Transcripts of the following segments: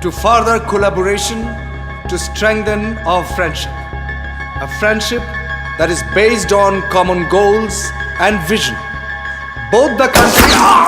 to further collaboration to strengthen our friendship. A friendship that is based on common goals and vision. Both the countries.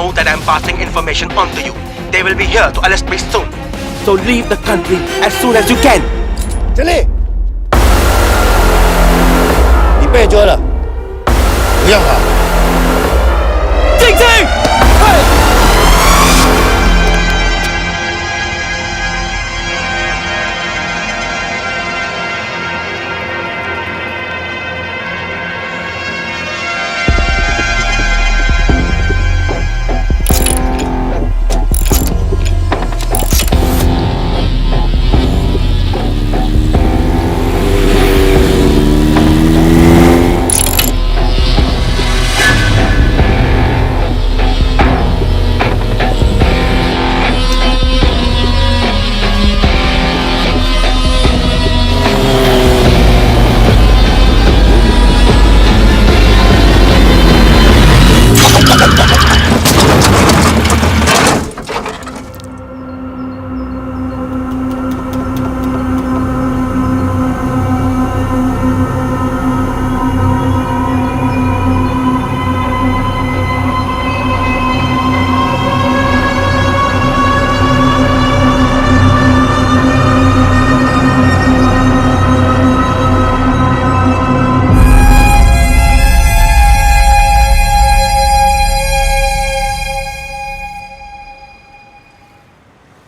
know that I'm passing information on to you. They will be here to arrest me soon. So leave the country as soon as you can. चले你被捉了，不要跑。静静。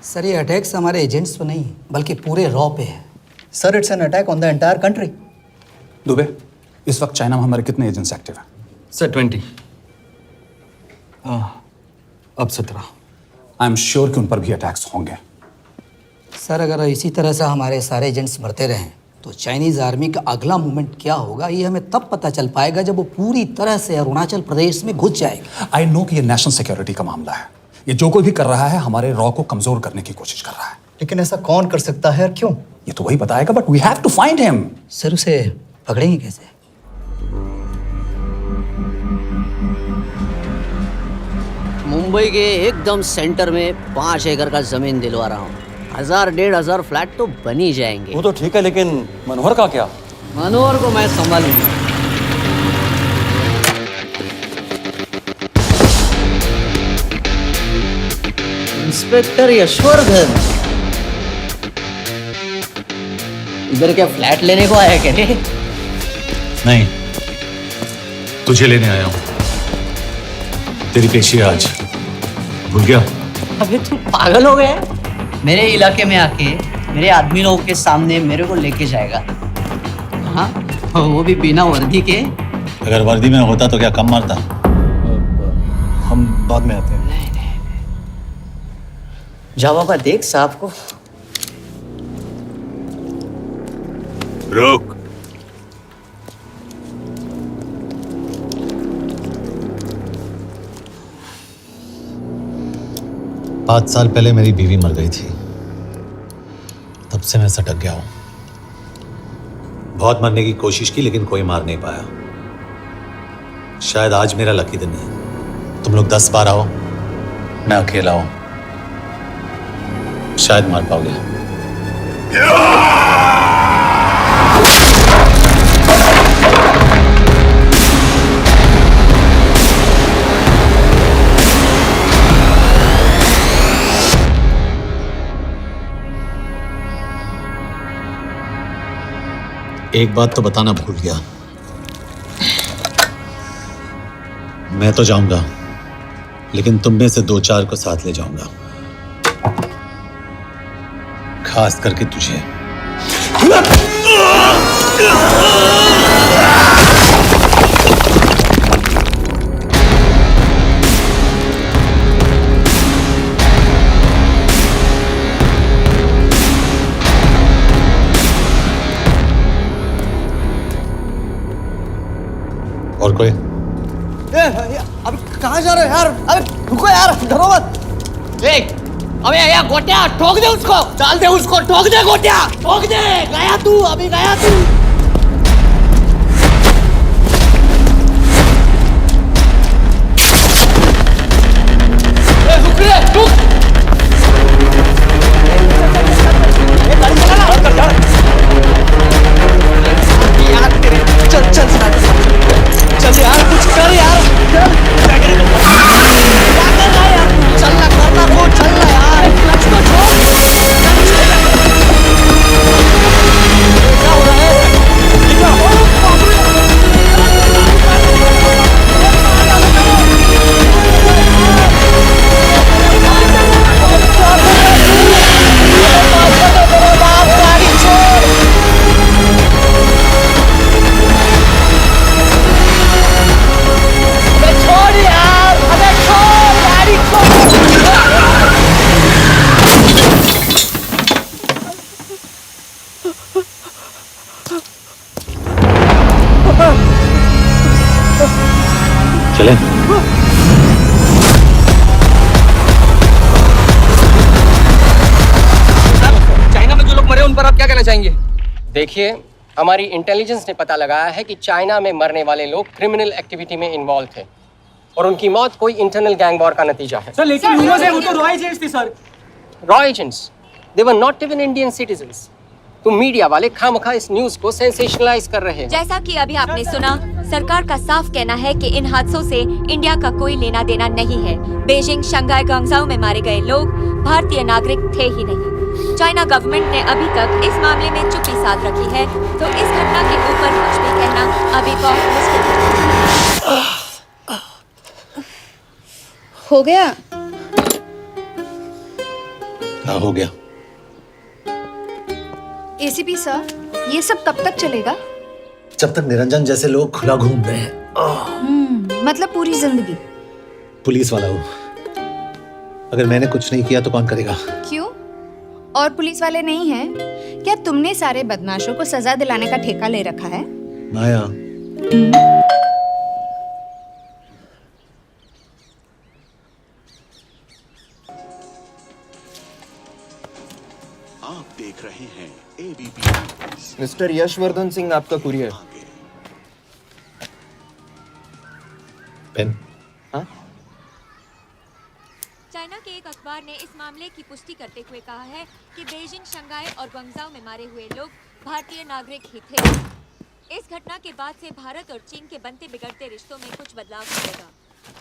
sir ये attacks हमारे agents पे नहीं बल्कि पूरे रॉ पे है। Sir it's an attack on the entire country. Dubey, इस वक्त चाइना में हमारे कितने एजेंट्स एक्टिव हैं? सर 20। अब 17। आई एम श्योर कि उन पर भी अटैक्स होंगे। सर अगर इसी तरह से हमारे सारे एजेंट्स मरते रहें तो चाइनीज़ आर्मी का अगला मूवमेंट क्या होगा ये हमें तब पता चल पाएगा जब वो पूरी तरह से अरुणाचल प्रदेश में घुस जाएगा। आई नो कि ये नेशनल सिक्योरिटी का मामला है। ये जो कोई भी कर रहा है हमारे रॉ को कमजोर करने की कोशिश कर रहा है। लेकिन ऐसा कौन कर सकता है और क्यों? ये तो वही बताएगा, but we have to find him. Sir उसे पकड़ेंगे कैसे? मुंबई के एकदम सेंटर में 5 एकड़ का जमीन दिलवा रहा हूँ। 1000-1500 फ्लैट तो बन ही जाएंगे। वो तो ठीक है, लेकिन मनोहर का क्या? मनोहर को मैं संभालूंगा। इंस्पेक्टर यशवर्धन, इधर क्या फ्लैट लेने को आया क्या रे? नहीं, तुझे लेने आया हूं। तेरी पेशी आज भूल गया? अबे तू पागल हो गया है? मेरे इलाके में आके मेरे आदमी लोगों के सामने मेरे को लेके जाएगा? हाँ, वो भी बिना वर्दी के। अगर वर्दी में होता तो क्या कम मारता? हम बाद में आते हैं। जा बाबा, देख साहब को। रुक। पाँच साल पहले मेरी बीवी मर गई थी, तब से मैं सटक गया हूं। बहुत मरने की कोशिश की लेकिन कोई मार नहीं पाया। शायद आज मेरा लकी दिन है। तुम लोग 10 बार आओ, मैं अकेला हूं, शायद मार पाओगे। एक बात तो बताना भूल गया, मैं तो जाऊंगा लेकिन तुम में से 2-4 को साथ ले जाऊंगा, खास करके तुझे। और कोई? अबे कहाँ जा रहे हो यार? अबे रुको यार, डरो मत। देख, अबे या गोटिया ठोक दे उसको, डाल दे उसको, ठोक दे गोटिया, ठोक दे। गया तू, अभी गया तू। रुक रे, रुक। गाड़ी चला ना। यार तेरे, चल चल चल यार, कुछ कर यार, चल। चलें? चाइना में जो लोग मरे उन पर आप क्या कहना चाहेंगे? देखिए, हमारी इंटेलिजेंस ने पता लगाया है कि चाइना में मरने वाले लोग क्रिमिनल एक्टिविटी में इन्वॉल्व थे और उनकी मौत कोई इंटरनल गैंग वॉर का नतीजा है। सर लेकिन ह्यूमर्स है, वो तो रॉ एजेंट्स थे sir. Raw agents, they were not even Indian citizens. तो मीडिया वाले खामखा इस न्यूज को सेंसेशनलाइज कर रहे हैं। जैसा कि अभी आपने सुना, सरकार का साफ कहना है कि इन हादसों से इंडिया का कोई लेना देना नहीं है। बीजिंग, शंघाई, ग्वांगझाओ में मारे गए लोग भारतीय नागरिक थे ही नहीं। चाइना गवर्नमेंट ने अभी तक इस मामले में चुप्पी साध रखी है, तो इस घटना के ऊपर कुछ भी कहना अभी बहुत मुश्किल हो गया। हाँ, हो गया। एसीपी सर, ये सब कब तक चलेगा? जब तक निरंजन जैसे लोग खुला घूम रहे हैं। मतलब पूरी जिंदगी? पुलिस वाला हूँ, अगर मैंने कुछ नहीं किया तो कौन करेगा? क्यों? और पुलिस वाले नहीं हैं? क्या तुमने सारे बदमाशों को सजा दिलाने का ठेका ले रखा है? माया, आप देख रहे हैं एबीपी। मिस्टर यशवर्धन सिंह, आपका कुरियर। पेन। चाइना के एक अखबार ने इस मामले की पुष्टि करते हुए कहा है कि बीजिंग, शंघाई और ग्वांगझाओ में मारे हुए लोग भारतीय नागरिक ही थे। इस घटना के बाद से भारत और चीन के बनते बिगड़ते रिश्तों में कुछ बदलाव आएगा।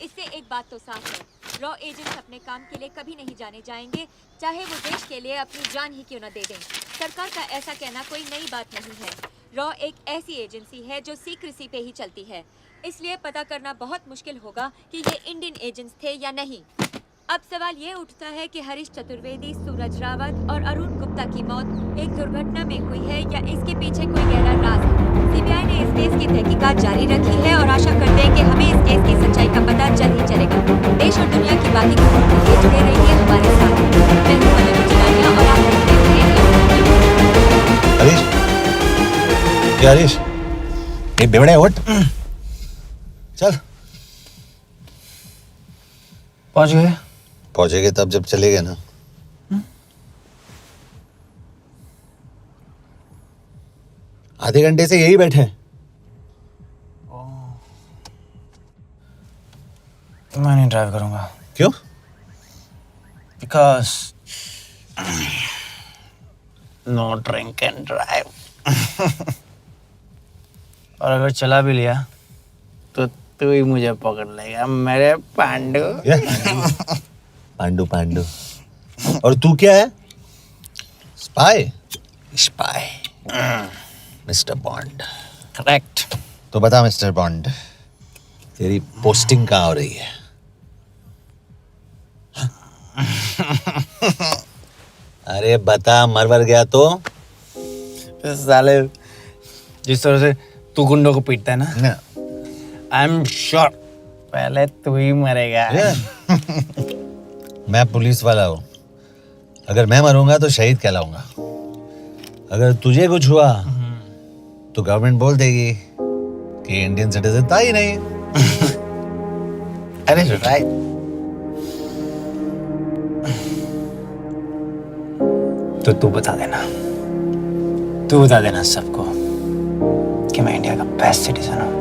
इससे एक बात तो साफ है, रॉ एजेंट्स अपने काम के लिए कभी नहीं जाने जाएंगे, चाहे वो देश के लिए अपनी जान ही क्यों न दे दें। सरकार का ऐसा कहना कोई नई बात नहीं है। रॉ एक ऐसी एजेंसी है जो सीक्रेसी पे ही चलती है, इसलिए पता करना बहुत मुश्किल होगा कि ये इंडियन एजेंट्स थे या नहीं। अब सवाल ये उठता है कि हरीश चतुर्वेदी, सूरज रावत और अरुण गुप्ता की मौत एक दुर्घटना में हुई है या इसके पीछे कोई गहरा राज है। सीबीआई ने इस केस की तहकीकात जारी रखी है और आशा करते हैं कि हमें इस केस की सच्चाई का पता जल्द ही चलेगा। देश और दुनिया की बाकी खबरों के लिए जुड़े रहिए हमारे साथ। मैं हूं पल्लवी चिरानिया और आप देख रहे हैं हरीश, क्या हरीश? ये बेवड़े उठ, चल। पहुंच गए? पहुंचेंगे तब जब चलेंगे ना। आधे घंटे से यही बैठे हैं। मैं नहीं ड्राइव करूंगा। क्यों? Because no drink and drive. और अगर चला भी लिया तो तू ही मुझे पकड़ लेगा, मेरे पांडु। पांडु पांडु। और तू क्या है? Spy? Spy. Mister bond. Correct. तो बता मिस्टर बॉन्ड, तेरी पोस्टिंग कहाँ हो रही है? अरे बता, मरवर गया तो? साले, जिस तरह से तू गुंडों को पीटता है ना, आई एम श्योर पहले तू ही मरेगा। मैं पुलिस वाला हूँ, अगर मैं मरूंगा तो शहीद कहलाऊंगा। अगर तुझे कुछ हुआ तो गवर्नमेंट बोल देगी कि इंडियन सिटीजन था ही नहीं। अरे राइट। तो तू बता देना सबको कि मैं इंडिया का बेस्ट सिटीजन हूँ।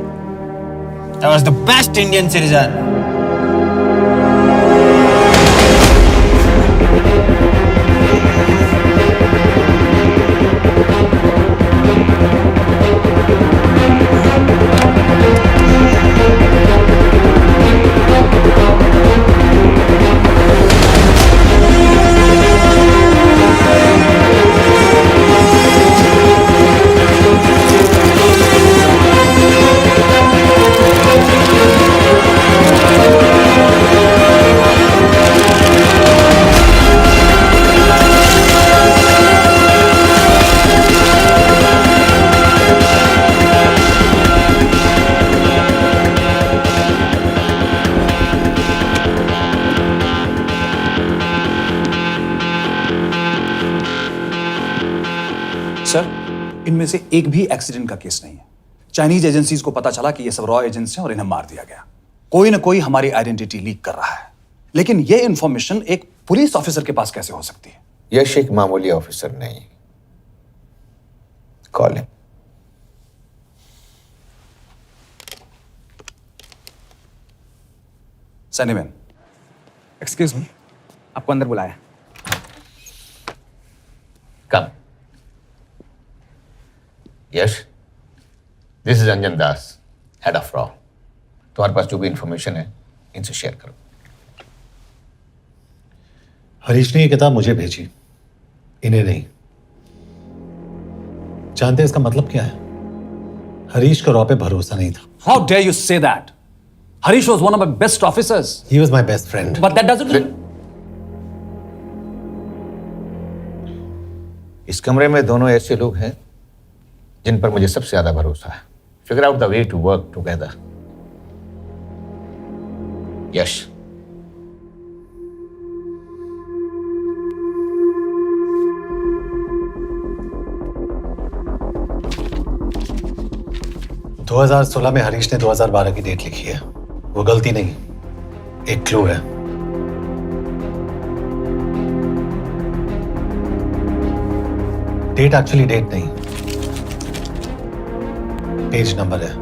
I was the best Indian citizen. इनमें से एक भी एक्सीडेंट का केस नहीं है। चाइनीज एजेंसीज को पता चला कि ये सब रॉ एजेंट्स हैं और इन्हें मार दिया गया। कोई ना कोई हमारी आइडेंटिटी लीक कर रहा है, लेकिन ये इंफॉर्मेशन एक पुलिस ऑफिसर के पास कैसे हो सकती है? यश एक मामूली ऑफिसर नहीं। Call him. सनीमैन, एक्सक्यूज मी, आपको अंदर बुलाया। Come. Yash, this is Anjan Das, head of रॉ। तुम्हारे पास जो भी इंफॉर्मेशन है इनसे शेयर करो। हरीश ने ये किताब मुझे भेजी, इन्हें नहीं। जानते हैं इसका मतलब क्या है? हरीश का रॉ पे भरोसा नहीं था। How dare you say that? Harish was one of my best officers. He was my best friend. But that doesn't. इस कमरे में दोनों ऐसे लोग हैं जिन पर मुझे सबसे ज्यादा भरोसा है। Figure out the way to work together. Yash, दो 2016 में हरीश ने 2012 की डेट लिखी है। वो गलती नहीं, एक क्लू है। डेट एक्चुअली डेट नहीं, पेज नंबर है।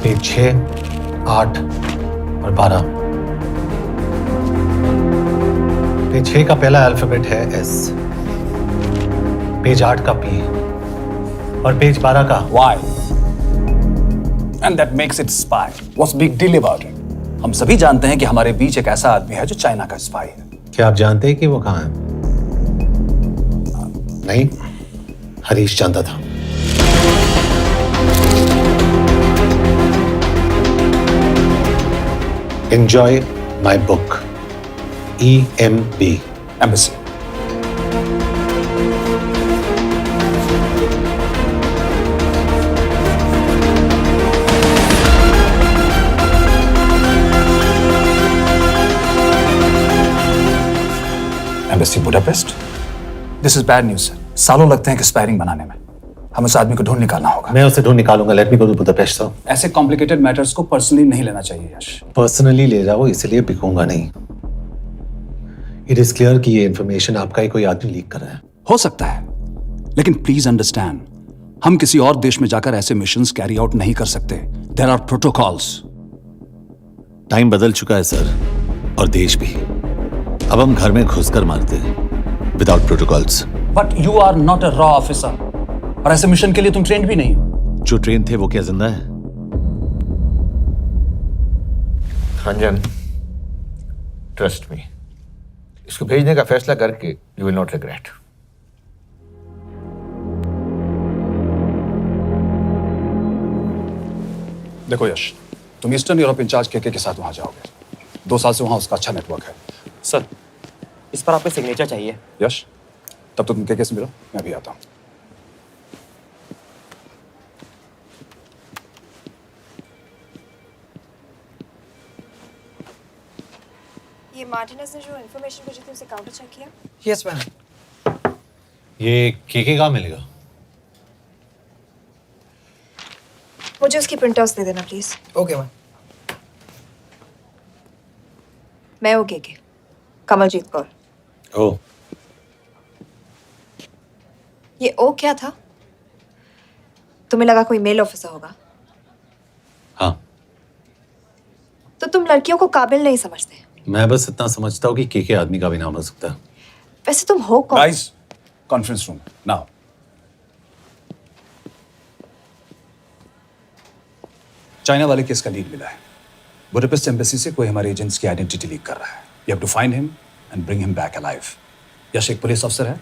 पेज 6, 8 और 12। पेज 6 का पहला अल्फाबेट है S, पेज 8 का P और पेज 12 का Why? And that makes it spy. What's big deal about it? हम सभी जानते हैं कि हमारे बीच एक ऐसा आदमी है जो चाइना का स्पाई है। क्या आप जानते हैं कि वो कहाँ है? नहीं, हरीश जानता था। Enjoy my book. EMB. Embassy. Embassy Budapest? This is bad news, sir. सालों लगते हैं एक्सपायरिंग बनाने में। हमें उस आदमी को ढूंढ निकालना होगा। मैं उसे ढूंढ निकालूंगा। Let me go to Budapest sir. ऐसे कॉम्प्लिकेटेड मैटर्स को पर्सनली नहीं लेना चाहिए यश। पर्सनली ले जाओ, इसलिए बिकूंगा नहीं। इट इज क्लियर कि ये इंफॉर्मेशन आपका ही कोई आदमी लीक कर रहा है। हो सकता है, लेकिन प्लीज अंडरस्टैंड, हम किसी और देश में जाकर ऐसे मिशंस कैरी आउट नहीं कर सकते। There are protocols. टाइम बदल चुका है सर, और देश भी। अब हम घर में घुसकर मारते हैं without protocols. But you are not a रॉ ऑफिसर, और ऐसे मिशन के लिए तुम ट्रेंड भी नहीं हो। जो ट्रेन थे वो क्या जिंदा है? अंजन, ट्रस्ट मी, इसको भेजने का फैसला करके यू विल नॉट रिग्रेट। देखो यश, तुम ईस्टर्न यूरोप इंचार्ज के साथ वहां जाओगे। 2 साल से वहां उसका अच्छा नेटवर्क है। सर, इस पर आपके सिग्नेचर चाहिए। यश, तब तो तुम के से मिलो, मैं भी आता हूं। ये मार्टिनेज ने जो इन्फॉर्मेशन भेजी थी उसे काउंटर चेक किया? Yes ma'am. ये के कहाँ मिलेगा? मुझे उसकी प्रिंटआउट्स दे देना प्लीज। Okay ma'am. मैं हूँ के कमलजीत कौर। ओ, ये ओ क्या था? तुम्हें लगा कोई मेल ऑफिसर होगा? हाँ। तो तुम लड़कियों को काबिल नहीं समझते। मैं बस इतना समझता हूँ कि के आदमी का भी नाम हो सकता है। वैसे तुम हो कौन? Guys, conference room now. China वाले केस का लीड मिला है। बुडापेस्ट एम्बेसी से कोई हमारे एजेंट्स की आइडेंटिटी लीक कर रहा है। You have to find him and bring him back alive. Yash एक पुलिस अफसर है,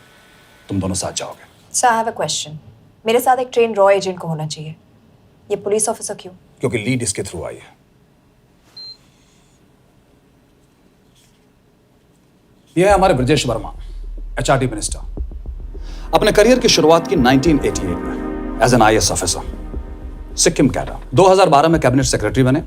तुम दोनों साथ जाओगे। Sir, I have a question. मेरे साथ एक ट्रेन रॉ एजेंट को होना चाहिए। ये पुलिस ऑफिसर क्यों? क्योंकि लीड इसके थ्रू आई है। यह है हमारे ब्रजेश वर्मा, एचआरडी मिनिस्टर। अपने करियर की शुरुआत की 1988 में as an IAS officer, Sikkim cadre. 2012 में कैबिनेट सेक्रेटरी बने,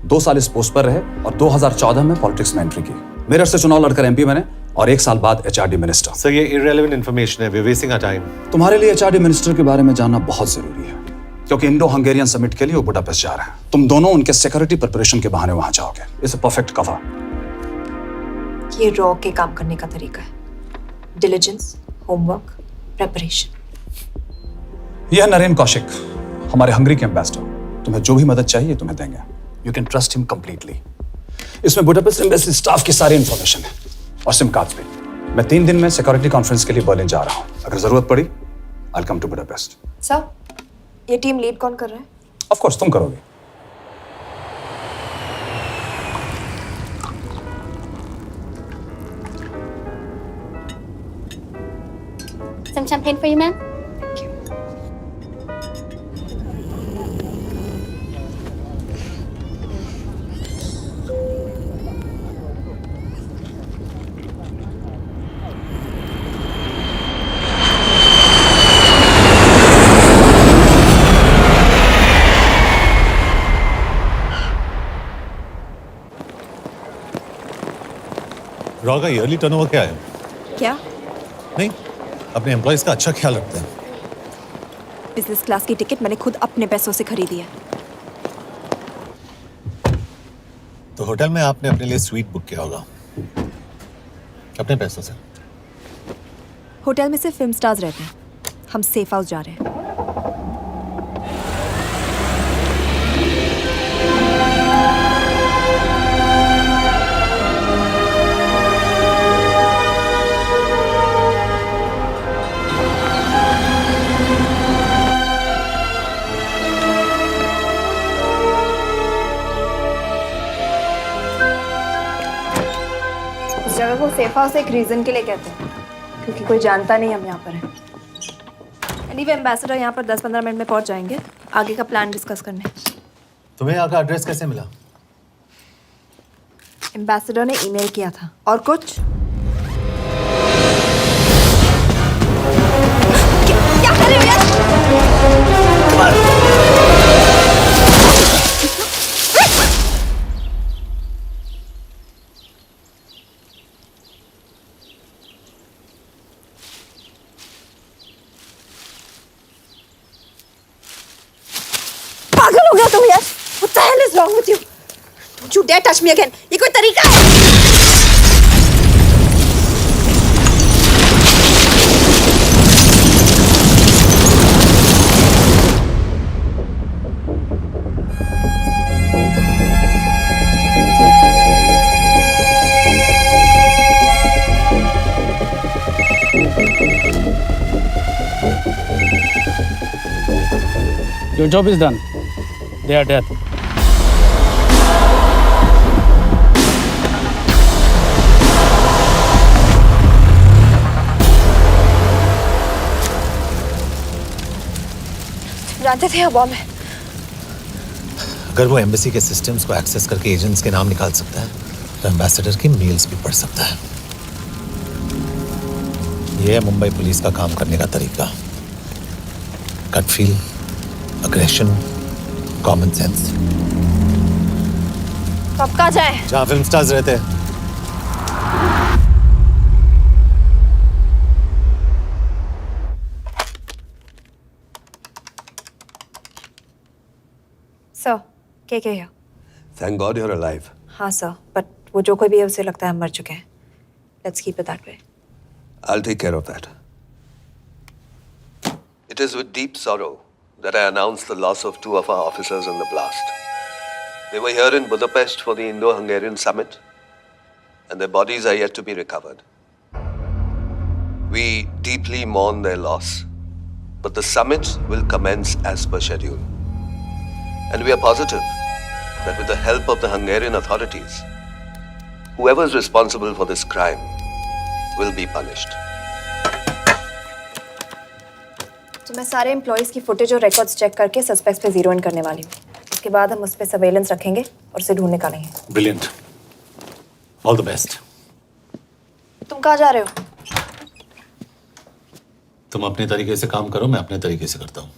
2 साल इस पोस्ट पर रहे और 2014 में पॉलिटिक्स में एंट्री की। मेरठ से चुनाव लड़कर एमपी बने और 1 साल बाद एचआरडी मिनिस्टर। सर, ये इररेलेवेंट इंफॉर्मेशन है, we are wasting our time. तुम्हारे लिए एचआरडी मिनिस्टर के बारे में जानना बहुत जरूरी है। क्योंकि इंडो हंगेरियन समिट के लिए वो बुडापेस्ट जा रहे हैं। तुम दोनों उनके सिक्योरिटी प्रिपरेशन के बहाने वहां जाओगे। It's a perfect cover. ये रॉ के काम करने का तरीका है। Diligence, homework, preparation. यह नरेन कौशिक, हमारे हंगरी के एम्बेसडर। तुम्हें जो भी मदद चाहिए तुम्हें देंगे। You can trust him completely. इसमें बुडापेस्ट एम्बेसी स्टाफ की सारी इंफॉर्मेशन है और सिम कार्ड्स भी। मैं 3 दिन में सिक्योरिटी कॉन्फ्रेंस के लिए बर्लिन जा रहा हूँ। अगर जरूरत पड़ी आई कम टू बुडापेस्ट। सर, ये टीम लीड कौन कर रहा है? ऑफ कोर्स तुम करोगे। Some champagne for you, ma'am? Raw का ईयरली टर्नओवर क्या है? क्या? नहीं, अपने एम्प्लॉइज का अच्छा ख्याल रखते हैं। बिजनेस क्लास की टिकट मैंने खुद अपने पैसों से खरीदी है। तो होटल में आपने अपने लिए स्वीट बुक किया होगा अपने पैसों से। होटल में सिर्फ फिल्म स्टार्स रहते हैं। हम सेफ हाउस जा रहे हैं। इस जगह को सेफ हाउस एक रीजन के लिए कहते हैं, क्योंकि कोई जानता नहीं हम यहाँ पर हैं। एनीवे एम्बेसडर यहाँ पर 10-15 मिनट में पहुँच जाएंगे आगे का प्लान डिस्कस करने। तुम्हें यहाँ का एड्रेस कैसे मिला? एम्बेसडर ने ईमेल किया था। और कुछ? क्या कर रहे हो यार? पागल हो गया तुम यार? What the hell is wrong with you? Don't you dare touch me again. ये कोई तरीका है? Your job is done. They are dead. जानते थे अब है। अगर वो एम्बेसी के सिस्टम्स को एक्सेस करके एजेंट्स के नाम निकाल सकता है तो एम्बेसडर की मेल्स भी पढ़ सकता है। ये है मुंबई पुलिस का काम करने का तरीका। Gut feel, aggression, common sense. तो अब कहाँ जाए? जहाँ फिल्म स्टार्स रहते हैं। सर, के here? Thank God you're alive. हाँ सर, बट वो जो कोई भी है उसे लगता है हम मर चुके हैं। Let's keep it that way. I'll take care of that. It is with deep sorrow that I announce the loss of 2 of our officers in the blast. They were here in Budapest for the Indo-Hungarian summit, and their bodies are yet to be recovered. We deeply mourn their loss, but the summit will commence as per schedule. And we are positive that with the help of the Hungarian authorities, whoever is responsible for this crime will be punished. तो मैं सारे employees की footage और records check करके suspects पे zero in करने वाली हूँ। उसके बाद हम उस पे सर्वेलेंस रखेंगे और उसे ढूंढ निकालेंगे। Brilliant, all the best. तुम कहाँ जा रहे हो? तुम अपने तरीके से काम करो, मैं अपने तरीके से करता हूँ।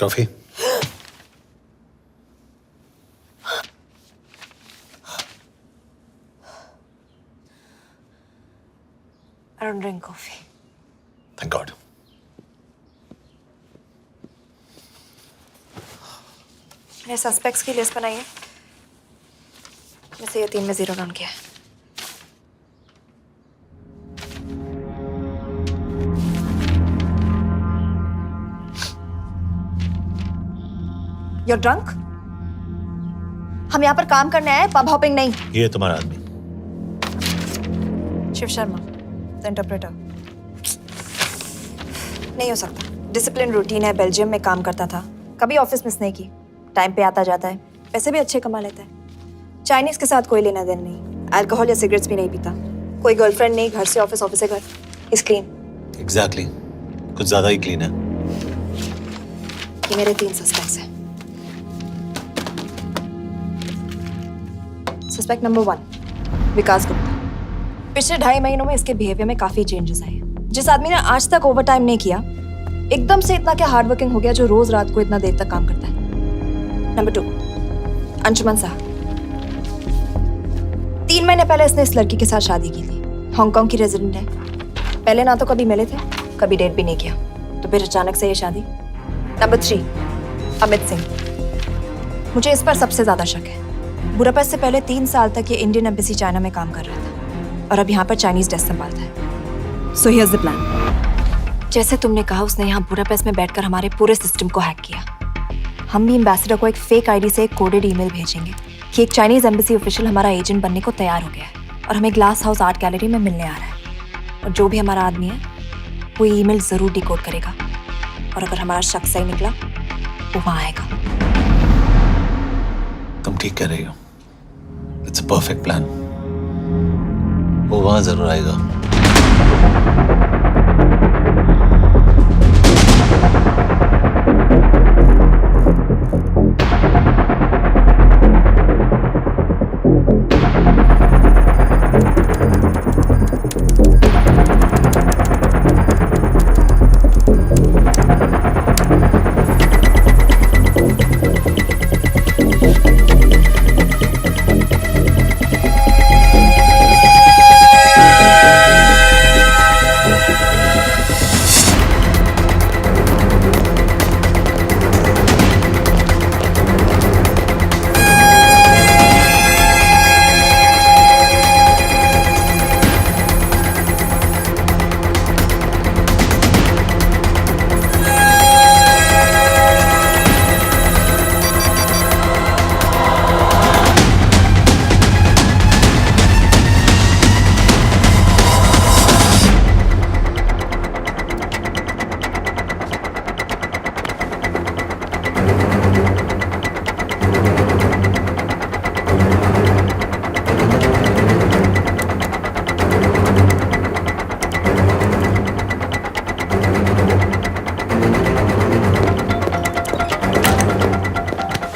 Coffee? I don't drink coffee. Thank God. मैंने सस्पेक्ट्स की लिस्ट बनाई है, जैसे ये 3 में 0 डाउन किया है। You're drunk? हम यहाँ पर काम करने आए, पब हॉपिंग नहीं। ये तुम्हारा आदमी। Shiv Sharma, the interpreter. नहीं हो सकता। डिसिप्लिन रूटीन है, बेल्जियम में काम करता था, कभी ऑफिस मिस नहीं की, टाइम पे आता जाता है, पैसे भी अच्छे कमा लेता है। चाइनीज के साथ कोई लेना देना नहीं, अल्कोहल या सिगरेट्स भी नहीं पीता, कोई गर्लफ्रेंड नहीं, घर से ऑफिस, ऑफिस से घर। Is clean. एग्जैक्टली, कुछ ज्यादा ही क्लीन है। ये मेरे 3 सस्पेक्ट्स हैं। सस्पेक्ट नंबर 1, विकास गुप्ता। पिछले 2.5 महीनों में इसके बिहेवियर में काफी चेंजेस आए। जिस आदमी ने आज तक ओवरटाइम नहीं किया, एकदम से इतना क्या हार्ड वर्किंग हो गया जो रोज रात को इतना देर तक काम करता है। नंबर 2, अंशुमन साहब। 3 महीने पहले इसने इस लड़की के साथ शादी की थी, हांगकांग की रेजिडेंट है। पहले ना तो कभी मिले थे, कभी डेट भी नहीं किया, तो फिर अचानक से ये शादी। नंबर 3, अमित सिंह। मुझे इस पर सबसे ज्यादा शक है। बुडापेस्ट से पहले 3 साल तक ये इंडियन एम्बेसी चाइना में काम कर रहा था और अब यहाँ पर चाइनीज डेस्क संभालता है। So here's the plan. जैसे तुमने कहा, उसने यहाँ बुडापेस्ट में बैठकर हमारे पूरे सिस्टम को हैक किया। हम भी एम्बेसडर को एक फेक आईडी से एक कोडेड ईमेल भेजेंगे कि एक चाइनीज एम्बेसी ऑफिशियल हमारा एजेंट बनने को तैयार हो गया है और हमें ग्लास हाउस आर्ट गैलरी में मिलने आ रहा है। और जो भी हमारा आदमी है वो ईमेल जरूर डिकोड करेगा और अगर हमारा शक सही निकला वो वहाँ आएगा। तुम ठीक कह रही हो। It's a perfect plan. वो वहां जरूर आएगा।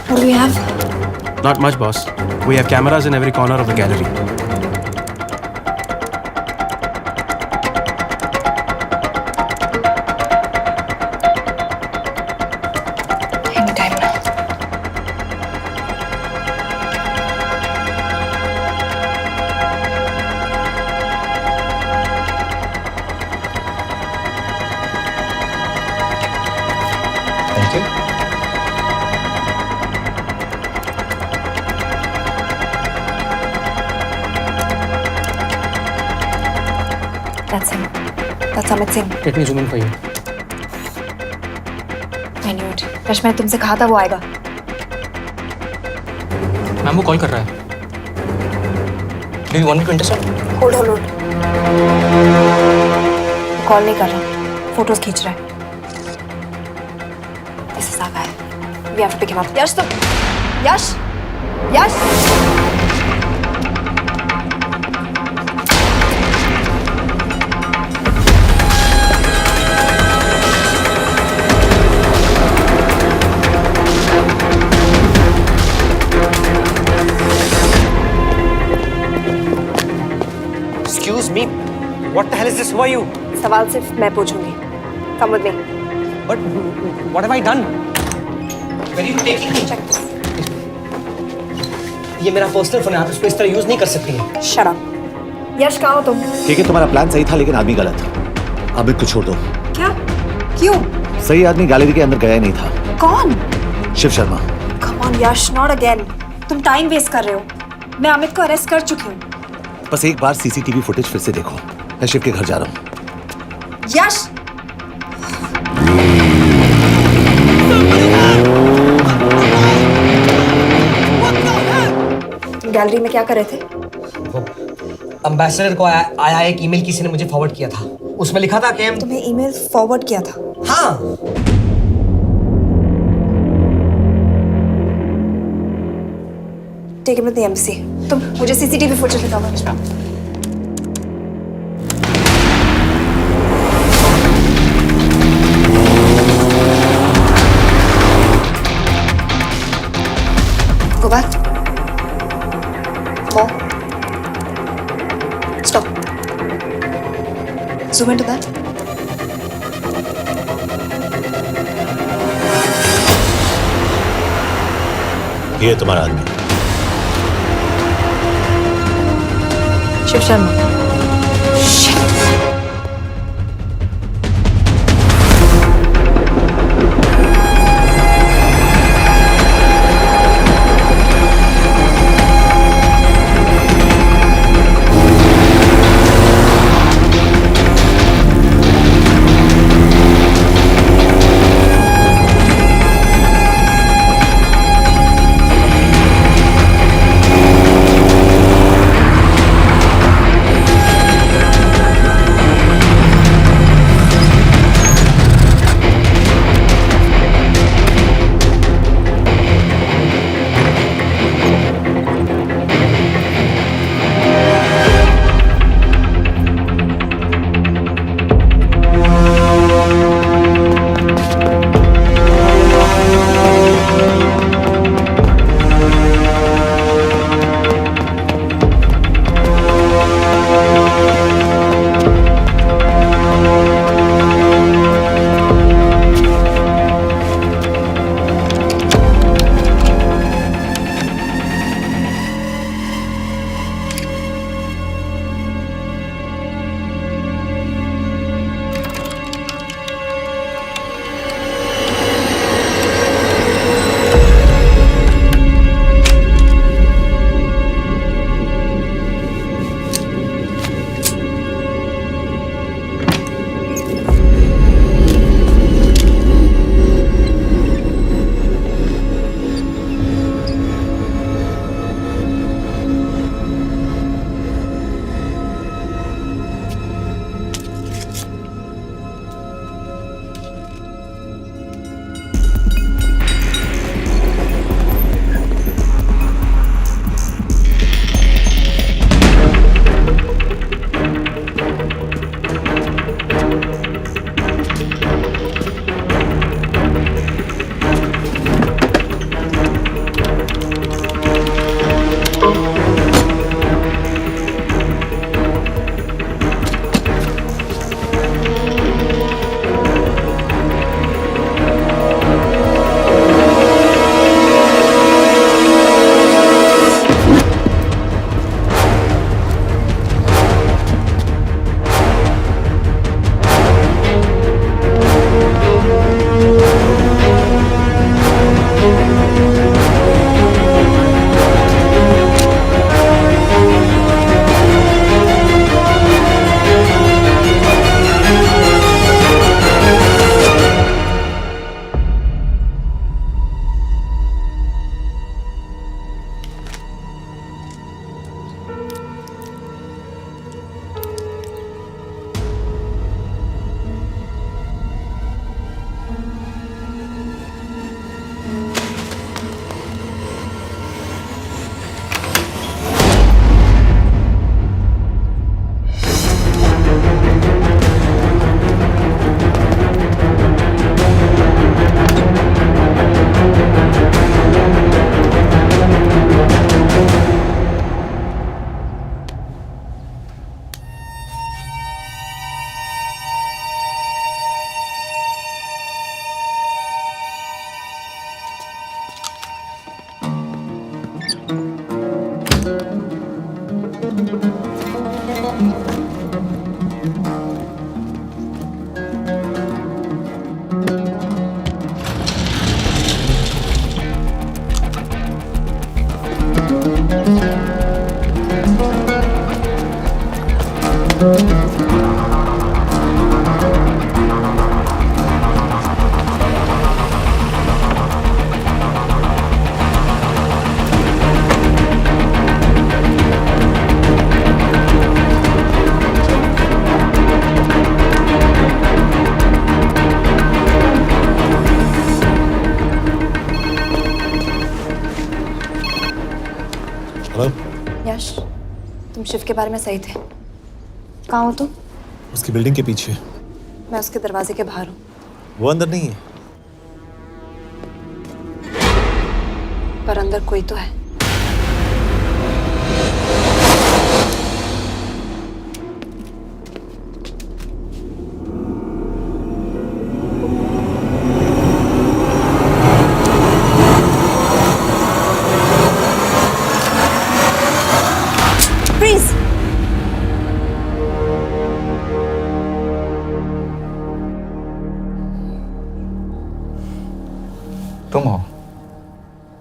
What do we have? Not much, boss. We have cameras in every corner of the gallery. Anytime now. Thank you. That's him. That's Amit Singh. Let me zoom in for you. I knew it. Rush, मैंने तुमसे कहा था वो आएगा। Ma'am वो call कर रहा है। Do you want me to intercept? Hold. Call नहीं कर रहा, फोटोज खींच रहा है। This is our guy. We have to pick him up. यश तो यश। Excuse me. What the hell is this? Who are you? सवाल सिर्फ मैं पूछूंगी। Come with me. But what have I done? you taking me? ये मेरा personal phone है, आप इसको इस तरह यूज नहीं कर सकती हैं। Shut up. यश कहाँ हो तुम? ठीक है, तुम्हारा प्लान सही था लेकिन आदमी गलत था। अमित को छोड़ दो। क्या? क्यों? सही आदमी गैलरी के अंदर गया ही नहीं था। कौन? Shiv Sharma. Come on Yash, not again. तुम टाइम वेस्ट कर रहे हो। मैं अमित को अरेस्ट कर चुकी हूँ। बस एक बार सीसीटीवी फुटेज फिर से देखो। मैं शिव के घर जा रहा हूँ। यश! तुम गैलरी में क्या कर रहे थे? एम्बेसडर को आया एक ईमेल किसी ने मुझे फॉरवर्ड किया था। उसमें लिखा था कि हम तुम्हें ईमेल फॉरवर्ड किया था? हाँ। Take him to the embassy. तुम मुझे सीसीटीवी फुटेज दिखाओ। Go back. More. Stop. Zoom into that. ये तुम्हारा आदमी। शिव शर्मा। यश, तुम शिव के बारे में सही थे। कहाँ हो तुम? उसकी बिल्डिंग के पीछे। मैं उसके दरवाजे के बाहर हूँ। वो अंदर नहीं है। पर अंदर कोई तो है। Freeze! तुम हो?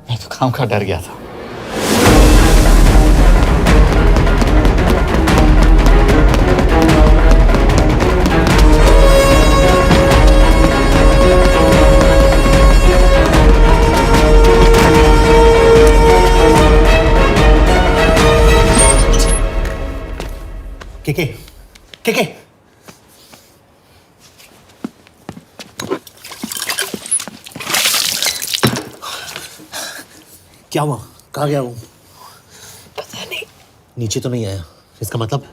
मैं तो काम का डर गया था। के क्या हुआ? कहाँ गया वो? पता नहीं। नीचे तो नहीं आया, इसका मतलब?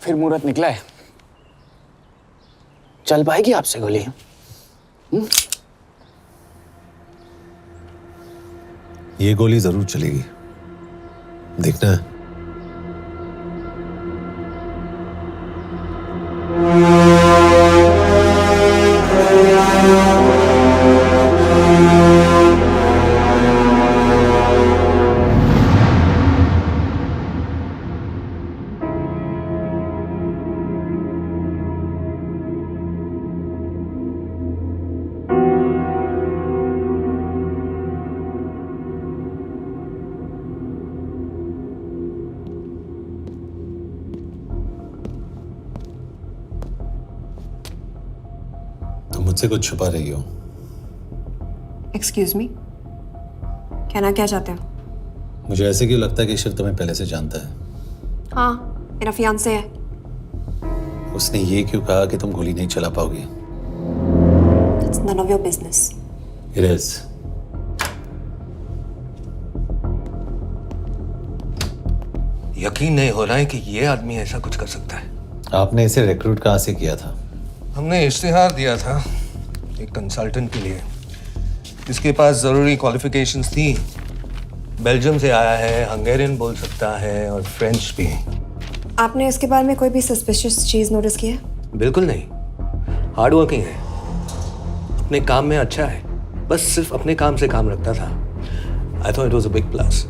फिर मुहूर्त निकला है, चल पाएगी आपसे गोली? ये गोली जरूर चलेगी, देखना है। तुम मुझसे कुछ छुपा रही हो। एक्सक्यूज मी, कहना क्या चाहते हो? मुझे ऐसे क्यों लगता है कि शिव तुम्हें पहले से जानता है? हाँ, मेरा फियांसे है। उसने ये क्यों कहा कि तुम गोली नहीं चला पाओगी? It's none of your business. It is. यकीन नहीं हो रहा है कि ये आदमी ऐसा कुछ कर सकता है। आपने इसे रिक्रूट कहाँ से किया था? हमने इश्तिहार दिया था एक कंसल्टेंट के लिए, जिसके पास जरूरी क्वालिफिकेशंस थी। बेल्जियम से आया है, हंगेरियन बोल सकता है और फ्रेंच भी। आपने इसके बारे में कोई भी सस्पिशियस चीज नोटिस की है? बिल्कुल नहीं, हार्ड वर्किंग है, अपने काम में अच्छा है, बस सिर्फ अपने काम से काम रखता था। I thought it was a big plus.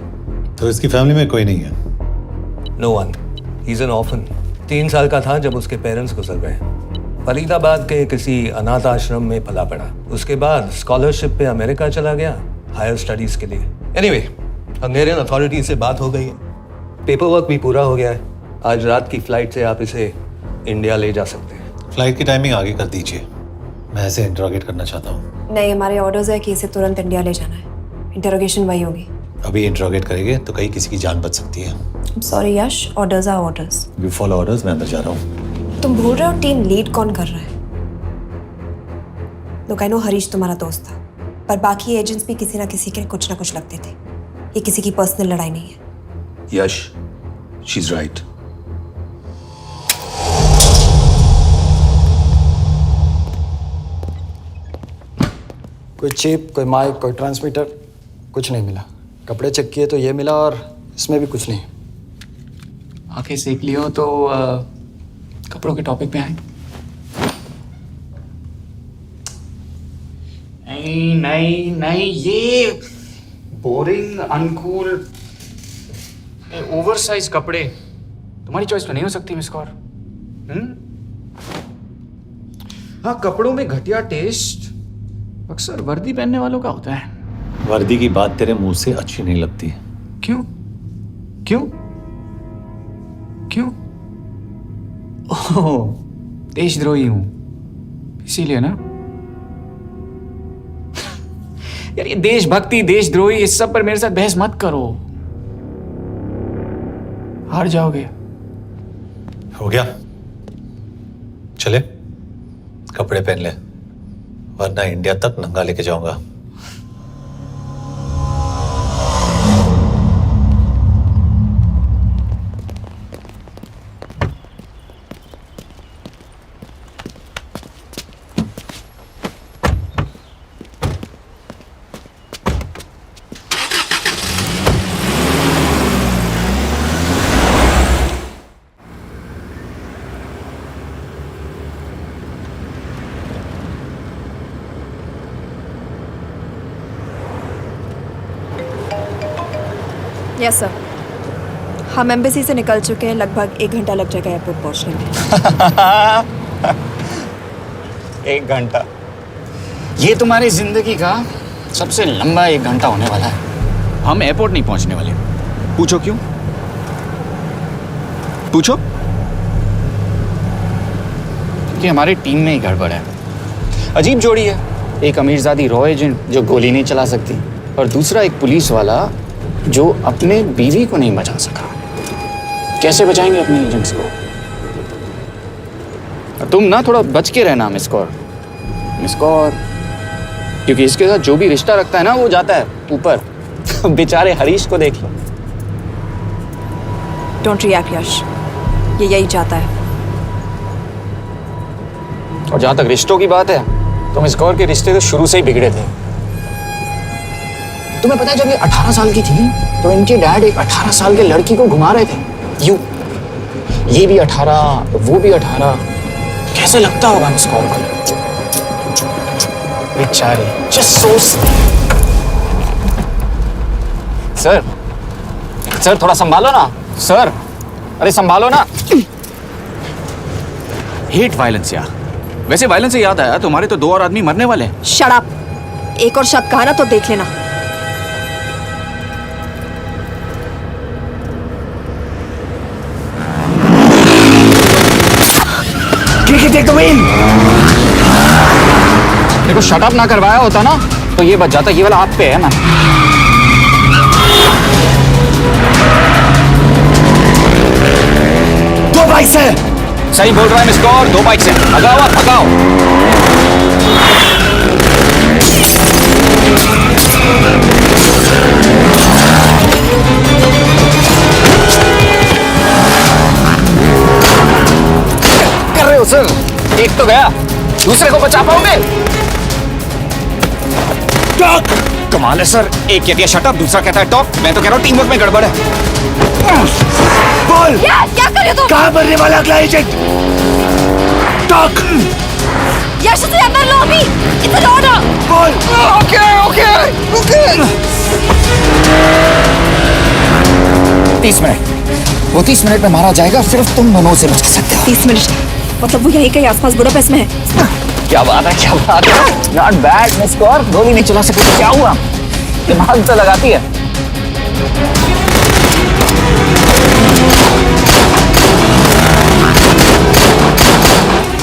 तो इसकी फैमिली में कोई नहीं है? No one, he is an orphan. 3 साल का था जब उसके पेरेंट्स गुजर गए। फरीदाबाद के किसी अनाथ आश्रम में पला पड़ा। उसके बाद स्कॉलरशिप पे अमेरिका चला गया हायर स्टडीज के लिए। एनीवे, हंगेरियन अथॉरिटी से बात हो गई है, पेपर वर्क भी पूरा हो गया है। आज रात की फ्लाइट से आप इसे इंडिया ले जा सकते हैं। फ्लाइट की टाइमिंग आगे कर दीजिए, मैं इसे इंटरोगेट करना चाहता हूँ। नहीं, हमारे ऑर्डर्स है कि इसे तुरंत इंडिया ले जाना है। इंटरोगेशन वही होगी। अभी इंटरोगेट करेंगे तो कहीं किसी की जान बच सकती है। Sorry Yash, orders are orders. You follow orders, मैं अंदर जा रहा हूँ। तुम भूल रहे हो टीम लीड कौन कर रहा है? लोग आई नो हरीश तुम्हारा दोस्त था, पर बाकी एजेंट्स भी किसी ना किसी के कुछ ना कुछ लगते थे। ये किसी की पर्सनल लड़ाई नहीं है। यश, शी इज राइट। कोई चिप, कोई माइक, कोई ट्रांसमीटर, कुछ नहीं मिला। कपड़े चेक किए तो ये मिला और इसमें भी कुछ नहीं। आंखें सेक लियो तो कपड़ों के टॉपिक पे आए। नहीं नहीं नहीं, ये बोरिंग, अनकूल, ओवरसाइज कपड़े तुम्हारी चॉइस में नहीं हो सकती मिस कौर। हाँ, कपड़ों में घटिया टेस्ट अक्सर वर्दी पहनने वालों का होता है। वर्दी की बात तेरे मुंह से अच्छी नहीं लगती। क्यों क्यों क्यों? ओह, देशद्रोही हूं इसीलिए ना। यार ये देशभक्ति, देशद्रोही, इस सब पर मेरे साथ बहस मत करो, हार जाओगे। हो गया, चले कपड़े पहन ले, वरना इंडिया तक नंगा लेके जाऊंगा। यस सर, हम एम्बेसी से निकल चुके हैं। लगभग 1 घंटा लग जाएगा एयरपोर्ट पहुंचने में। 1 घंटा? ये तुम्हारी जिंदगी का सबसे लंबा 1 घंटा होने वाला है। हम एयरपोर्ट नहीं पहुंचने वाले। पूछो क्यों? पूछो। क्योंकि हमारी टीम में ही गड़बड़ है। अजीब जोड़ी है, एक अमीरजादी रॉ एजेंट जो गोली नहीं चला सकती, और दूसरा एक पुलिस वाला जो अपने बीवी को नहीं बचा सका। कैसे बचाएंगे अपने एजेंट्स को? तुम ना थोड़ा बच के रहना मिस कौर, मिस कौर, क्योंकि इसके साथ जो भी रिश्ता रखता है ना वो जाता है ऊपर। बेचारे हरीश को देख लो। डोंट रिएक्ट यश, ये यही चाहता है। और जहां तक रिश्तों की बात है, तो मिस कौर के रिश्ते तो शुरू से ही बिगड़े थे। तुम्हें पता है जब ये 18 साल की थी तो इनके डैड एक 18 साल के लड़की को घुमा रहे थे यूं। ये भी 18, वो भी 18। कैसे लगता होगा मिस कॉल को? बेचारे, जस्ट सो। सर थोड़ा संभालो ना सर, अरे संभालो ना। हेट वायलेंस यार। वैसे वायलेंस से याद आया, तुम्हारे तो 2 और आदमी मरने वाले हैं। Shut up. एक और शब्द कहा ना तो देख लेना। देखो शट अप ना करवाया होता ना तो ये बच जाता। ये वाला आप पे है मैम। दो बाइक से। सही बोल रहा है मिस कौर, 2 बाइक से। भगाओ आप, भगाओ। कर रहे हो सर? एक तो गया, दूसरे को बचा पाओगे? टॉक। कमाल है सर, एक कहती है शटअप, दूसरा कहता है टॉक। मैं तो कह रहा हूँ टीम वर्क में गड़बड़ है। बोल क्या कर रहे हो तुम? कहाँ मरने वाला अगला एजेंट? टॉक। यश से अंदर लो अभी। It's an order. बोल। Okay okay okay. 30 मिनट। वो 30 मिनट में मारा जाएगा, सिर्फ तुम दोनों से बच सकते हो। 30 मिनट मतलब वो यहीं कहीं आसपास बुडापेस्ट में है। क्या बात है, क्या बात है। नॉट बैड मिस कौर, गोली नहीं चला सके तो क्या हुआ? दिमाग तो लगाती है।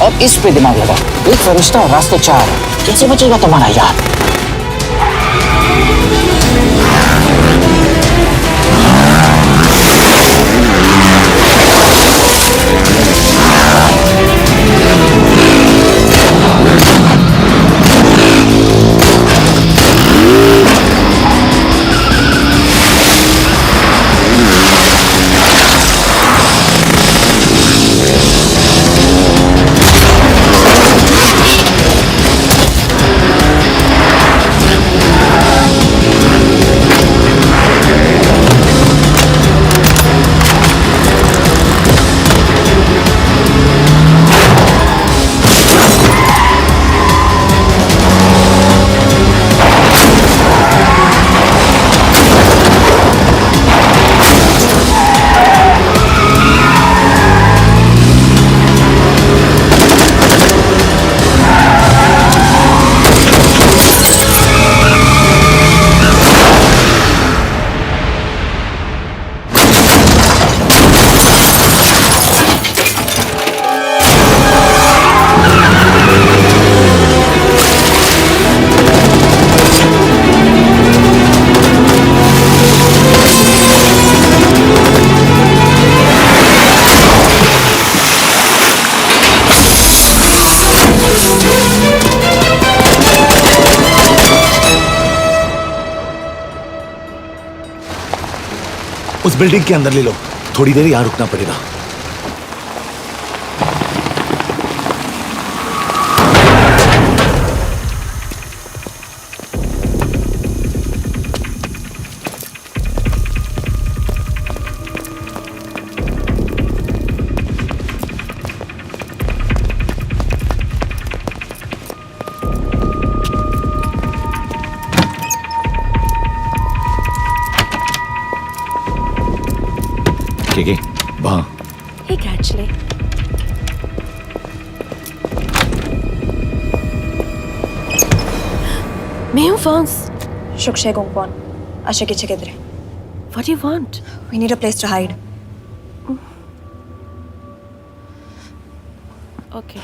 अब इस पे दिमाग लगा। एक फरिश्ता और रास्ते 4। कैसे बचेगा तुम्हारा यार? उस बिल्डिंग के अंदर ले लो, थोड़ी देर यहां रुकना पड़ेगा। ठीक है, वहां। Hey, actually. मैं हूँ फॉन्स। शुक्शे गोंगपॉन। आशा की चिकित्रे। What do you want? We need a place to hide. Okay.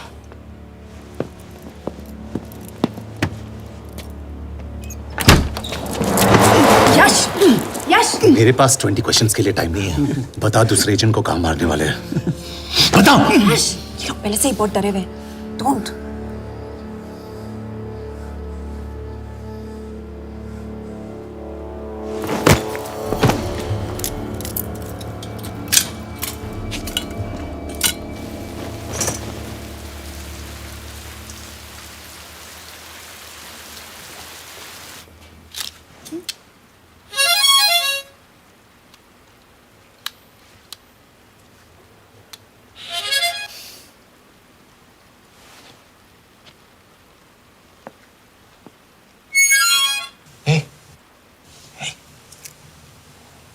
यश! यश! मेरे पास 20 क्वेश्चंस के लिए टाइम नहीं है। बता दूसरे एजेंट को कहाँ मारने वाले हैं। बता। यश! ये लोग पहले से ही बहुत डरे हुए हैं। Don't.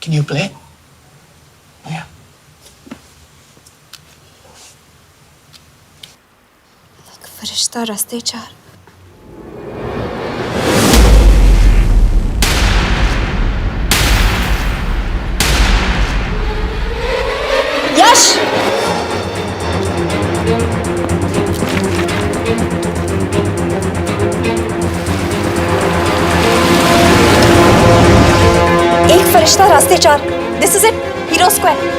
Can you play? Yeah. फरिश्ता रास्ते चार। यश! एक फरिश्ता रास्ते चार। This is it, hero square.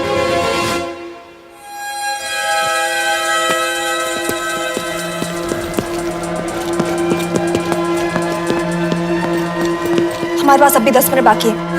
हमारे पास अभी 10 मिनट बाकी है।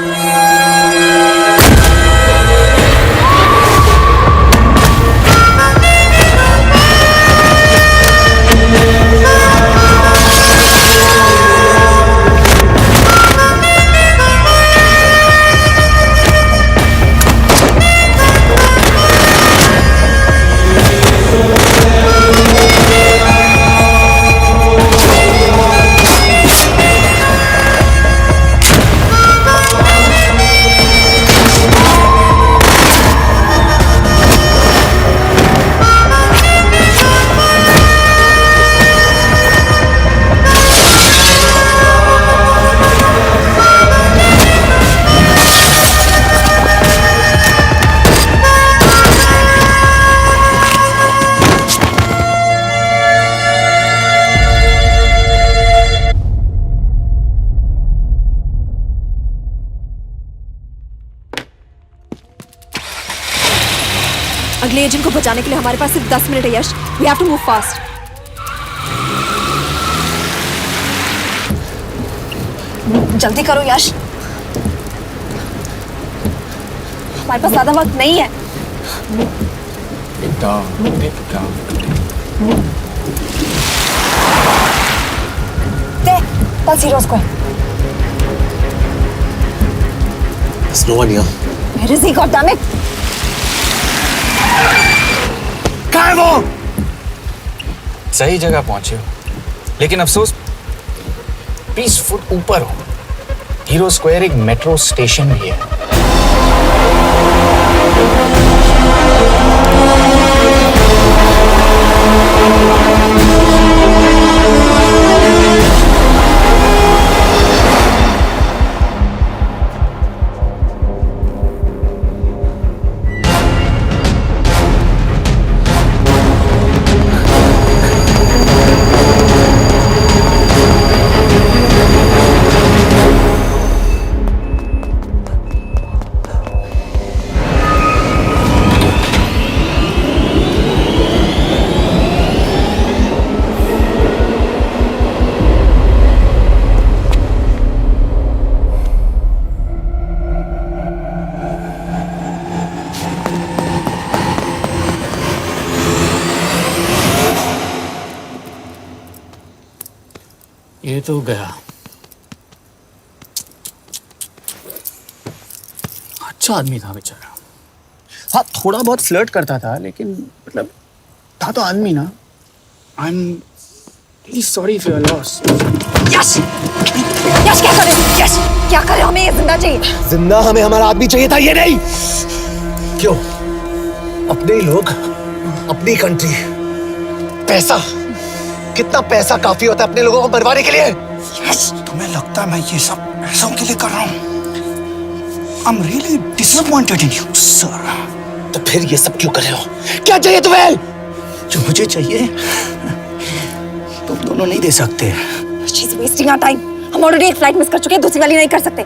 अगले एजेंट को बचाने के लिए हमारे पास सिर्फ 10 मिनट है Yash. We have to move fast. जल्दी करो यश, हमारे पास ज्यादा वक्त नहीं है। Pulse Hero Square. There's no one here. Where is he, goddammit? कहाँ है वो? सही जगह पहुंचे हो, लेकिन अफसोस 20 फुट ऊपर हो। हीरो स्क्वायर एक मेट्रो स्टेशन भी है। ये तो गया। अच्छा आदमी था बेचारा। हाँ, थोड़ा बहुत फ्लर्ट करता था, लेकिन मतलब था तो आदमी ना। I am really sorry for your loss. Yash! Yash क्या करे? यश क्या करे? हमें ये जिंदा चाहिए। जिंदा हमें हमारा आदमी चाहिए था, ये नहीं। क्यों? अपने ही लोग, अपनी कंट्री, पैसा। कितना पैसा काफी होता है अपने लोगों को मरवाने के लिए? यस, तुम्हें लगता है मैं ये सब पैसों के लिए कर रहा हूँ? आई am really disappointed in you sir. तो फिर ये सब क्यों कर रहे हो? क्या चाहिए तुम्हें? जो मुझे चाहिए तुम दोनों नहीं दे सकते। She's wasting our time. हम ऑलरेडी एक फ्लाइट मिस कर चुके हैं, दूसरी वाली नहीं कर सकते।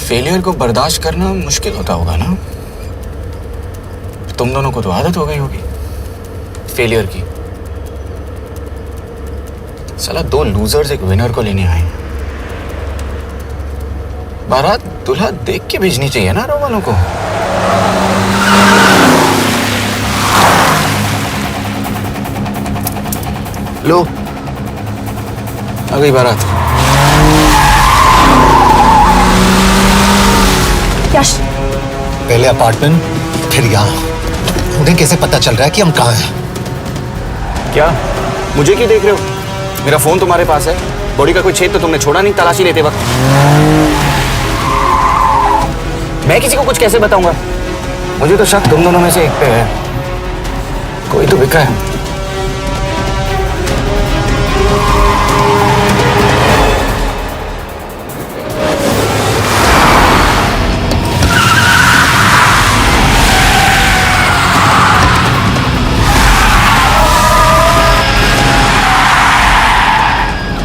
फेलियर को बर्दाश्त करना मुश्किल होता होगा ना? तुम दोनों को तो आदत हो गई होगी फेलियर की। साला 2 लूजर्स एक विनर को लेने आए। बारात दूल्हा देख के भेजनी चाहिए ना रो वालों को। लो, आ गई बारात। यश, पहले अपार्टमेंट फिर यहाँ। उन्हें कैसे पता चल रहा है कि हम कहाँ हैं? क्या मुझे क्यों देख रहे हो? मेरा फोन तुम्हारे पास है, बॉडी का कोई छेद तो तुमने छोड़ा नहीं तलाशी लेते वक्त। मैं किसी को कुछ कैसे बताऊंगा? मुझे तो शक तुम दोनों में से एक पे है, कोई तो बिका है।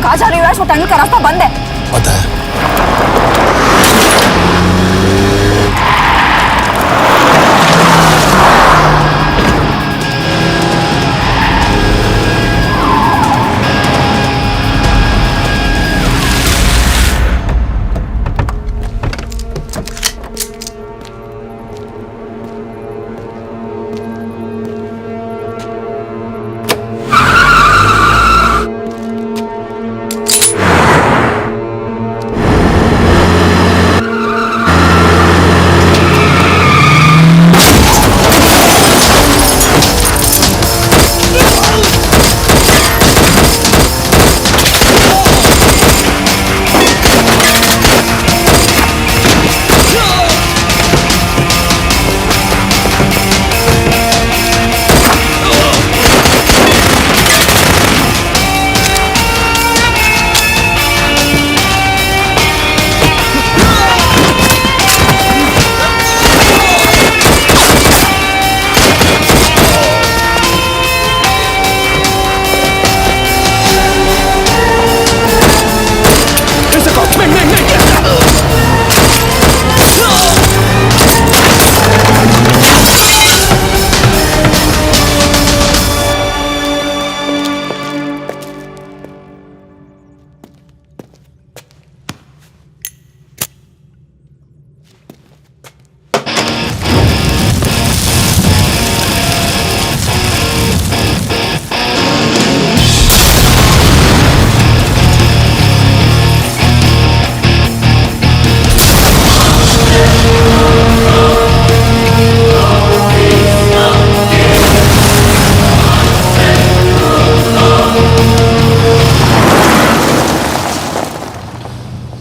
कहाँ जा रही हो यश? वो टनल का रास्ता बंद है। पता है।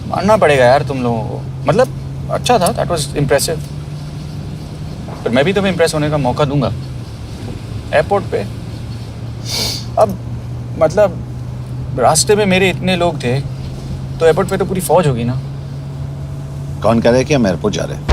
मानना पड़ेगा यार तुम लोगों को, मतलब अच्छा था, दैट वाज इम्प्रेसिव। पर मैं भी तुम्हें इम्प्रेस होने का मौका दूंगा एयरपोर्ट पे। अब मतलब रास्ते में मेरे इतने लोग थे तो एयरपोर्ट पे तो पूरी फौज होगी ना। कौन कह रहा है कि हम एयरपोर्ट जा रहे हैं?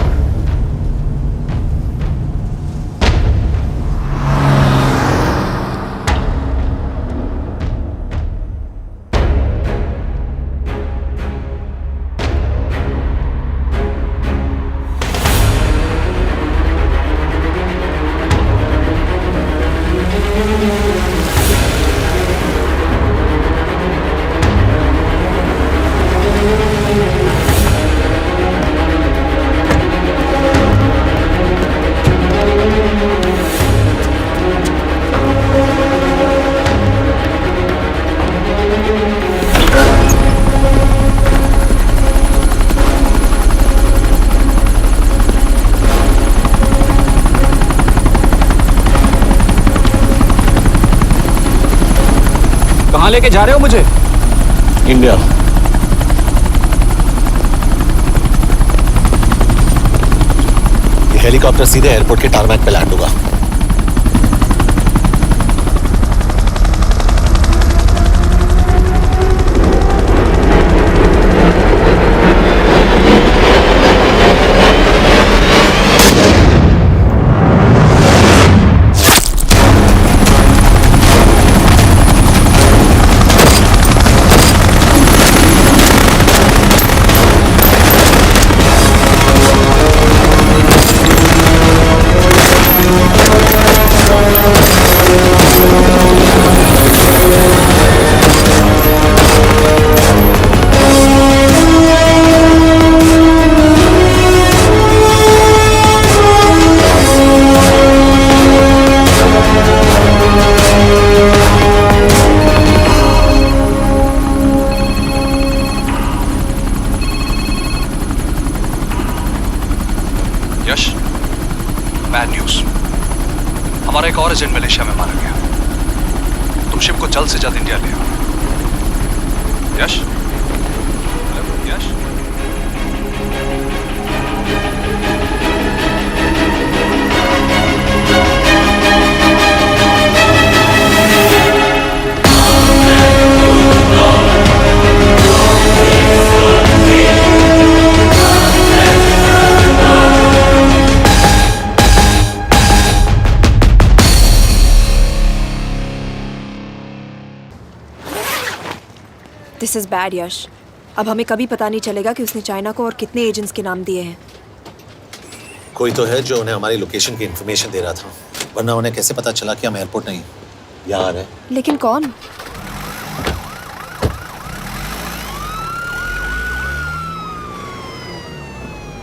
कहाँ लेके जा रहे हो मुझे? इंडिया। ये हेलीकॉप्टर सीधे एयरपोर्ट के टारमैक पे लैंड होगा। शिप को जल्द से जल्द इंडिया ले आओ। यश, यश, दिस इज बैड यश। अब हमें कभी पता नहीं चलेगा कि उसने चाइना को और कितने एजेंट्स के नाम दिए हैं। कोई तो है जो उन्हें हमारी लोकेशन की इन्फॉर्मेशन दे रहा था, वरना उन्हें कैसे पता चला कि हम एयरपोर्ट नहीं यहाँ आ रहे हैं? लेकिन कौन?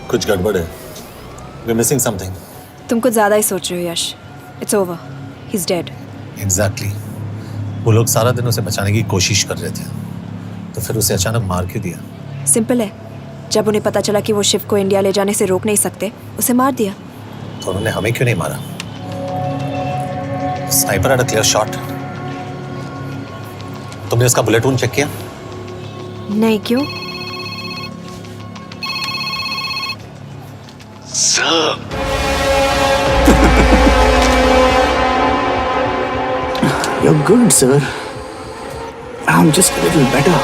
कुछ गड़बड़ है। We're missing something. तुम कुछ ज्यादा ही सोच रहे हो Yash. It's over, he is dead. Exactly. वो लोग सारा दिन उसे बचाने की कोशिश कर रहे थे, तो फिर उसे अचानक मार क्यों दिया? सिंपल है, जब उन्हें पता चला कि वो शिव को इंडिया ले जाने से रोक नहीं सकते, उसे मार दिया। तो उन्होंने हमें क्यों नहीं मारा? Sniper had a clear shot. तुमने उसका बुलेट वूंड चेक किया? नहीं, क्यों? Sir. You're good, sir. I'm just a little better.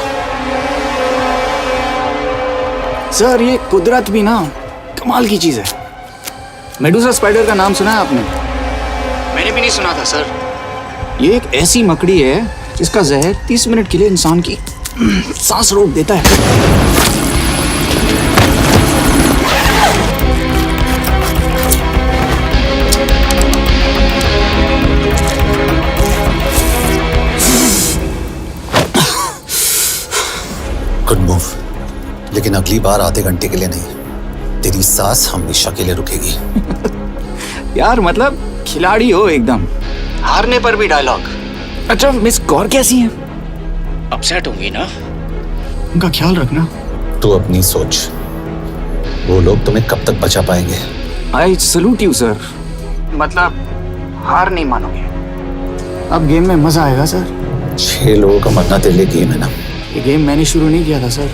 Sir, ये कुदरत भी ना कमाल की चीज है। मेडुसा स्पाइडर का नाम सुना है आपने? मैंने भी नहीं सुना था सर। ये एक ऐसी मकड़ी है जिसका जहर 30 मिनट के लिए इंसान की सांस रोक देता है। गुड मूव, लेकिन अगली बार आधे घंटे के लिए नहीं। तेरी सांस हमेशा के लिए रुकेगी। यार मतलब खिलाड़ी हो एकदम, हारने पर भी डायलॉग। अच्छा, मिस कौर कैसी हैं? अपसेट होंगी ना? उनका ख्याल रखना। तू अपनी सोच, वो लोग तुम्हें कब तक बचा पाएंगे? I salute you sir. मतलब हार नहीं मानोगे। अब गेम में मजा आएगा सर। 6 लोगों का मरना तेरे लिए गेम है ना? ये गेम मैंने शुरू नहीं किया था सर,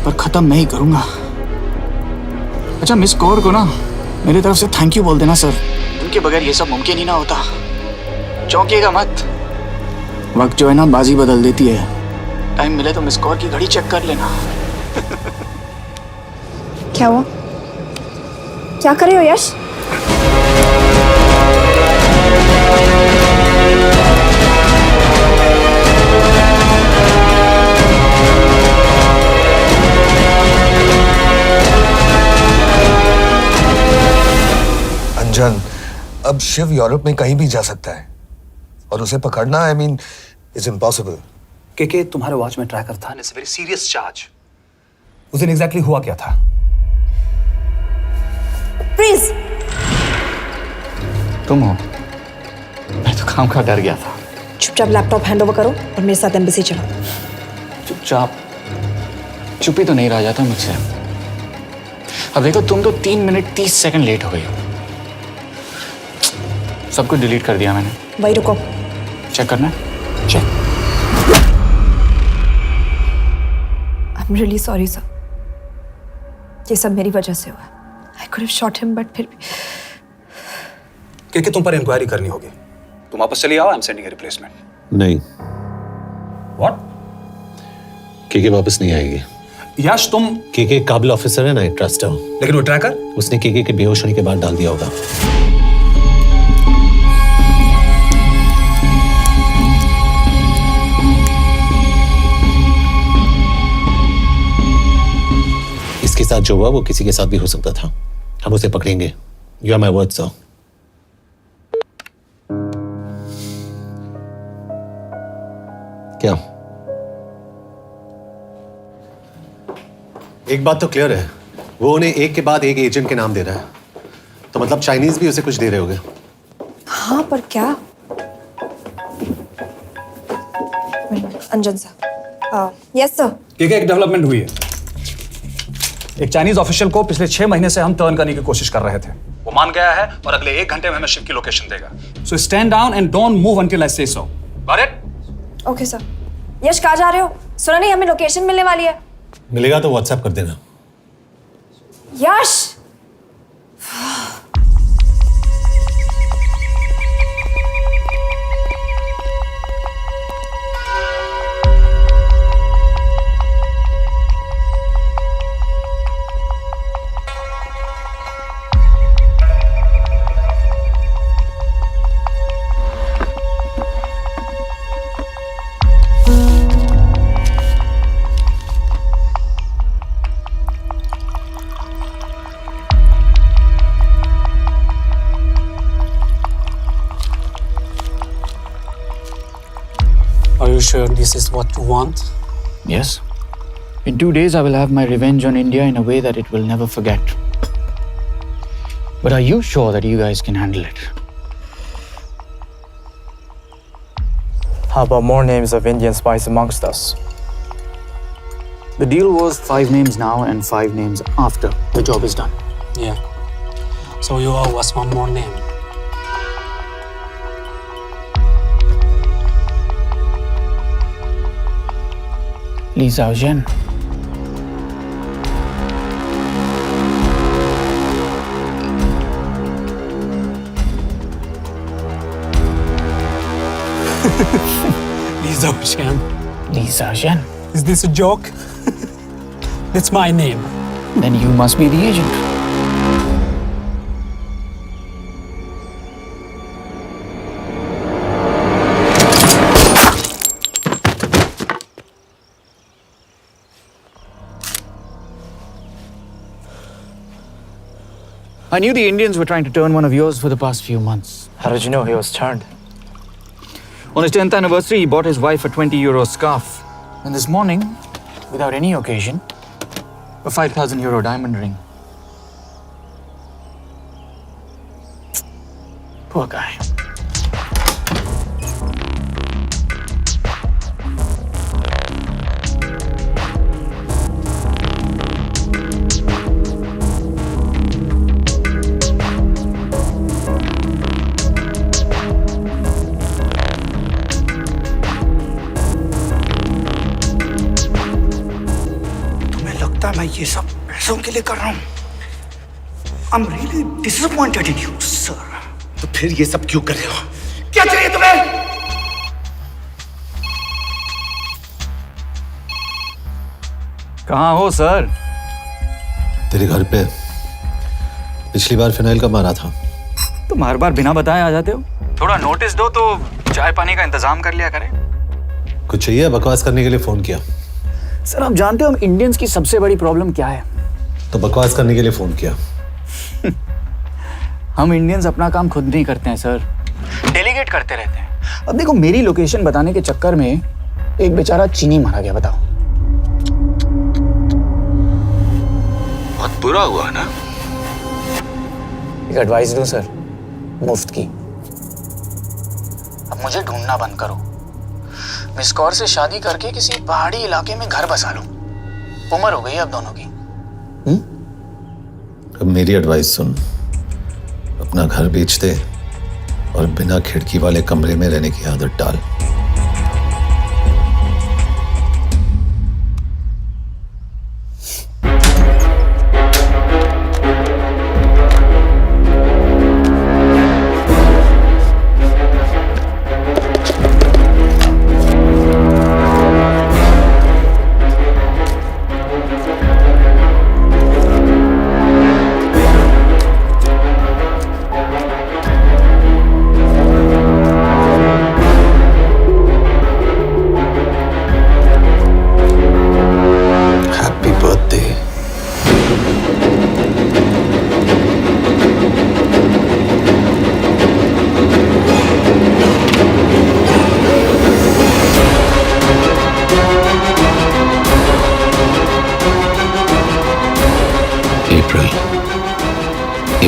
पर खत्म मैं ही करूंगा। अच्छा, मिस कौर को ना मेरी तरफ से थैंक यू बोल देना सर। उनके बगैर ये सब मुमकिन ही ना होता। चौंकिएगा मत, वक्त जो है ना बाजी बदल देती है। टाइम मिले तो मिस कौर की घड़ी चेक कर लेना। क्या हुआ? क्या कर रहे हो यश? अंजन, अब शिव यूरोप में कहीं भी जा सकता है और उसे पकड़ना, आई मीन, इज इम्पॉसिबल। के तुम्हारे वॉच में ट्रैकर था, इट्स वेरी सीरियस चार्ज। उस दिन एग्जैक्टली हुआ क्या था? प्लीज। तुम हो? मैं तो काम का डर गया था। चुपचाप लैपटॉप हैंड ओवर करो और मेरे साथ एम्बेसी चलो। चुपचाप? चुप ही तो नहीं रहा जाता मुझसे। अब देखो, तुम तो 3 मिनट 30 सेकंड लेट हो गई हो। सब कुछ डिलीट कर दिया मैंने। वही रुको, चेक करना है? Check. I am really sorry sir, ये सब मेरी वजह से हुआ। I could have shot him, but फिर भी। कि तुम पर इंक्वायरी करनी होगी। तुम वापस चली आओ, I am sending a replacement. नहीं। व्हाट? के वापस नहीं आएगी। यश, तुम के काबिल ऑफिसर है ना, आई ट्रस्ट है। लेकिन वो ट्रैकर उसने के बेहोश होने के बाद डाल दिया होगा। इसके साथ जो हुआ वो किसी के साथ भी हो सकता था। हम उसे पकड़ेंगे। You are my word sir. क्या? एक बात तो क्लियर है, वो उन्हें एक के बाद एक एजेंट के नाम दे रहा है, तो मतलब चाइनीज भी उसे कुछ दे रहे होंगे। हाँ, पर क्या? अंजन सर। Yes sir. एक डेवलपमेंट हुई है। एक चाइनीज ऑफिशियल को पिछले 6 महीने से हम टर्न करने की कोशिश कर रहे थे। वो मान गया है और अगले 1 घंटे में हमें शिप की लोकेशन देगा। So stand down and don't move until I say so. Got it? Okay sir. Yash कहाँ जा रहे हो? सुना नहीं हमें लोकेशन मिलने वाली है। मिलेगा तो व्हाट्सएप कर देना। यश Are you sure this is what you want? Yes. In 2 days, I will have my revenge on India in a way that it will never forget. But are you sure that you guys can handle it? How about more names of Indian spies amongst us? The deal was 5 names now and 5 names after the job is done. Yeah. So you owe us one more name. Li Xiaozhen. Li Xiaozhen. Li Xiaozhen. Is this a joke? That's my name. Then you must be the agent. I knew the Indians were trying to turn one of yours for the past few months. How did you know he was turned? On his 10th anniversary, he bought his wife a 20 euro scarf. And this morning, without any occasion, a 5,000 euro diamond ring. Poor guy. मैं ये सब पैसों के लिए कर रहा हूँ। I'm really disappointed in you, sir. तो फिर ये सब क्यों कर रहे हो? क्या चाहिए तुम्हें? कहाँ हो सर? तेरे घर पे पिछली बार फिनाइल कब मारा था? तुम हर बार बिना बताए आ जाते हो। थोड़ा नोटिस दो तो चाय पानी का इंतजाम कर लिया करें। कुछ चाहिए? बकवास करने के लिए फोन किया। सर आप जानते हो हम इंडियंस की सबसे बड़ी प्रॉब्लम क्या है? तो बकवास करने के लिए फोन किया। हम इंडियंस अपना काम खुद नहीं करते हैं सर, डेलीगेट करते रहते हैं। अब देखो मेरी लोकेशन बताने के चक्कर में एक बेचारा चीनी मारा गया, बताओ। बहुत बुरा हुआ ना? एक एडवाइस दूं सर, मुफ्त की। अब मुझे ढूंढना बंद करो। मिस कौर से शादी करके किसी पहाड़ी इलाके में घर बसा लो। उम्र हो गई अब दोनों की। अब मेरी एडवाइस सुन, अपना घर बेच दे और बिना खिड़की वाले कमरे में रहने की आदत डाल।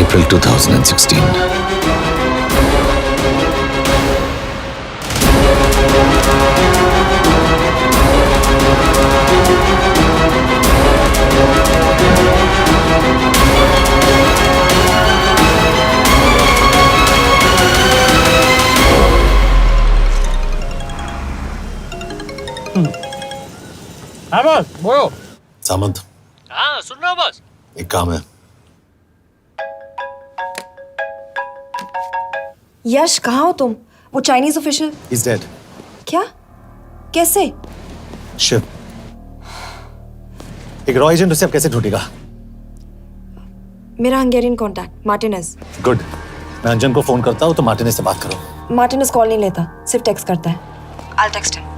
April 2016. हाँ बॉस बोलो। सामंत हाँ सुन रहा हूँ बॉस। एक काम है। यश कहाँ हो तुम? वो चाइनीज ऑफिशियल He's dead. क्या? कैसे? शिव, एक रॉ एजेंट उसे अब कैसे ढूंढेगा? मेरा हंगेरियन कॉन्टैक्ट मार्टिनेज। गुड, मैं अंजन को फोन करता हूँ तो मार्टिनेज से बात करो। मार्टिनेज कॉल नहीं लेता, सिर्फ टेक्स्ट करता है। I'll text him.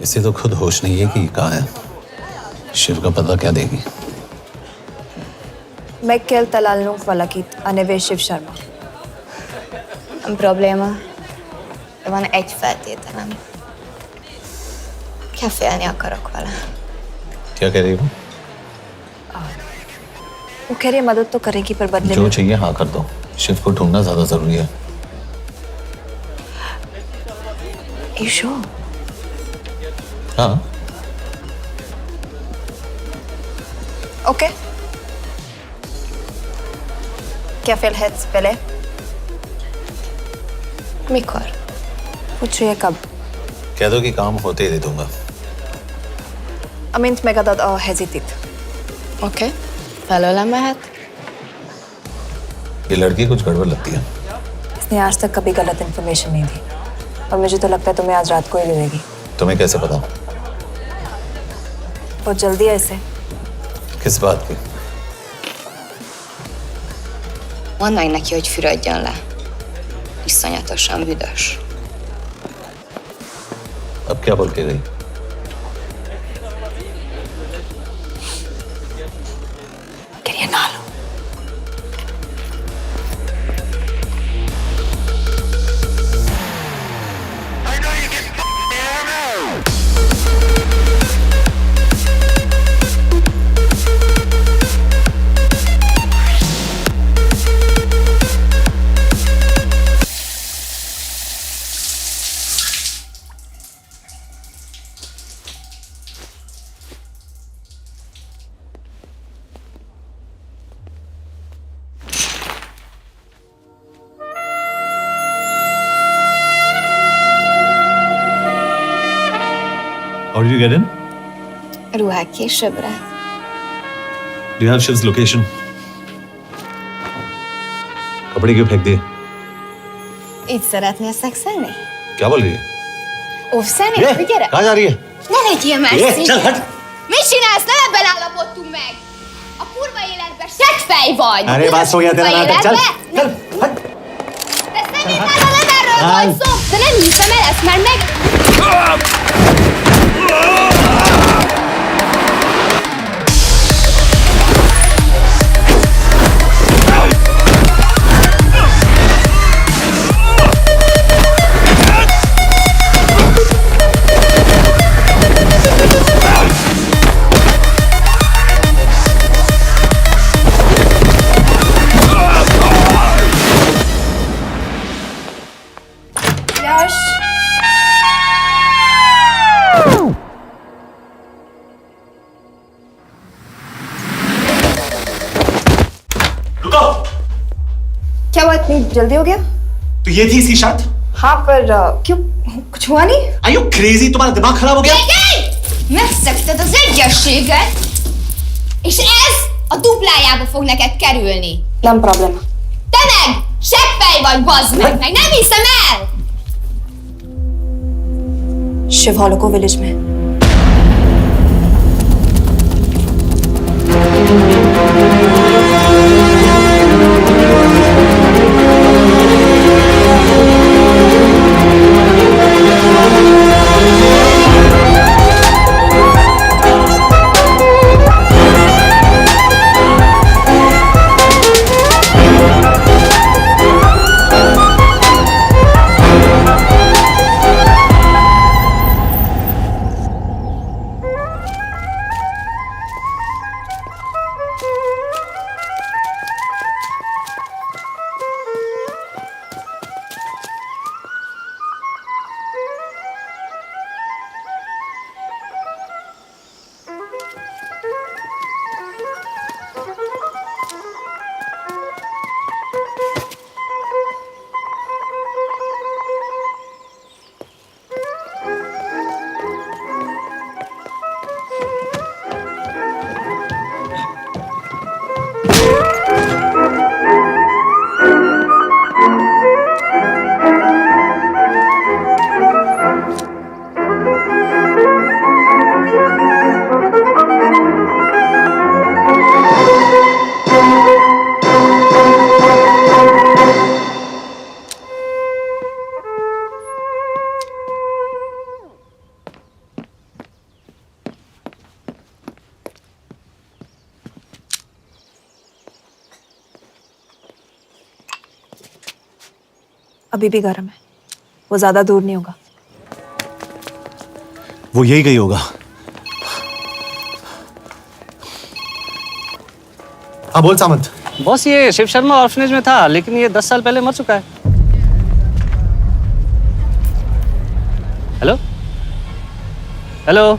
इसे तो खुद होश नहीं है कि कहाँ है। शिव का पता क्या देगी? Mekkel talalnunk valakit, a neve Shiv Sharma. Nem probléma. De van egy feltételem. Kefélni akarok vele. क्या कह रही हो? वो कह रही है मदद तो करेगी पर बदले जो में। चाहिए हाँ कर दो। शिव को ढूंढना ज्यादा जरूरी है। You sure? हाँ। Okay. Kefélhetsz vele? Mikor? पूछ रही है कब? कह दो कि काम होते ही दे दूंगा। Amint megadod a hezitit. Oké. Felőlem mehet? ये लड़की कुछ गड़बड़ लगती है। इसने आज तक कभी गलत इन्फॉर्मेशन नहीं दी और मुझे तो लगता है तुम्हें आज रात को ही दे देगी। तुम्हें कैसे पता? बहुत जल्दी है इसे। किस बात की? Mondd meg neki, hogy fürödjön le. Iszonyatosan büdös. अब क्या बोल के गई? करिए ना लो। How did you get in? Ruhák későbbre. Do you have Shiv's location? कपड़े क्यों फेंक दिए? Így szeretnél szexelni? क्या बोल रही है? Óvszeni? Gyere! कहाँ जा रही है? Ne legyél messzi! चल हट! Mit csinálsz? Nem ebben állapodtunk meg! A kurva életben seggfej vagy! अरे बस हो गया तेरा नाटक, चल! चल! हट! De szerintem nem erről van szó! De nem hiszem el ezt, mert meg... यश! रुको! क्या हुआ इतनी जल्दी हो गया? तो ये थी इसकी शर्त? हाँ पर क्यों कुछ हुआ नहीं? Are you crazy? तुम्हारा दिमाग खराब हो गया? Megszegted az egyességet, és ez a duplájába fog neked kerülni. Nem probléma. Te meg seggfej vagy, bazd meg nem hiszem el! Shiv हॉलोको विलेज में। अभी भी गर्म है, वो ज्यादा दूर नहीं होगा। वो यही गई होगा। हाँ बोल सामंत। बॉस ये शिव शर्मा ऑर्फनेज में था, लेकिन ये 10 साल पहले मर चुका है। Hello hello.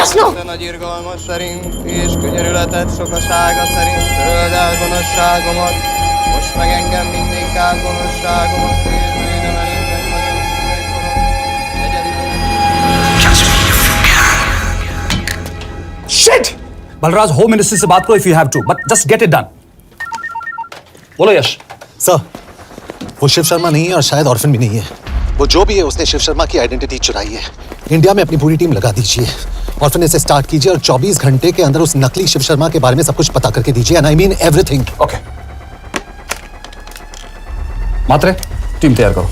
Jasno! Nagy irgalmas szerint és könyörületet sokasága szerint töröld el gonoszságomat, most meg engem mindinkább gonoszságomat, és védem el innen nagyon Shit! Balraj, home minister से बात करो if you have to, but just get it done. बोलो यश। Sir, वो शिव शर्मा नहीं है और शायद orphan भी नहीं है। वो जो भी है उसने शिव शर्मा की आइडेंटिटी चुराई है। इंडिया में अपनी पूरी टीम लगा दीजिए, ऑर्फन से स्टार्ट कीजिए और 24 घंटे के अंदर उस नकली शिव शर्मा के बारे में सब कुछ पता करके दीजिए। And I mean everything. Okay. Mhatre, team तैयार करो।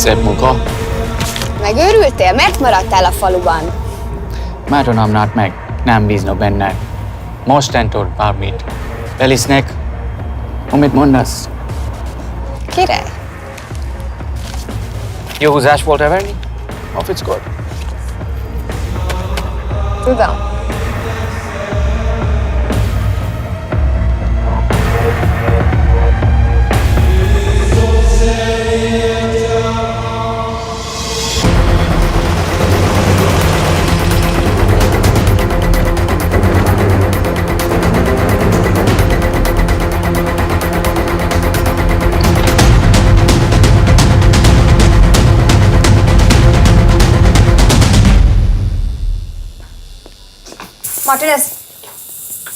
Szép munka. Megőrültél? Miért maradtál a faluban? Mert nem nárt meg, nem bíznak benned. Mostantól bármit. Elisnek, amit mondasz. Király. Jó húzás volt Everni? Off it's good. Tudom. Martinez,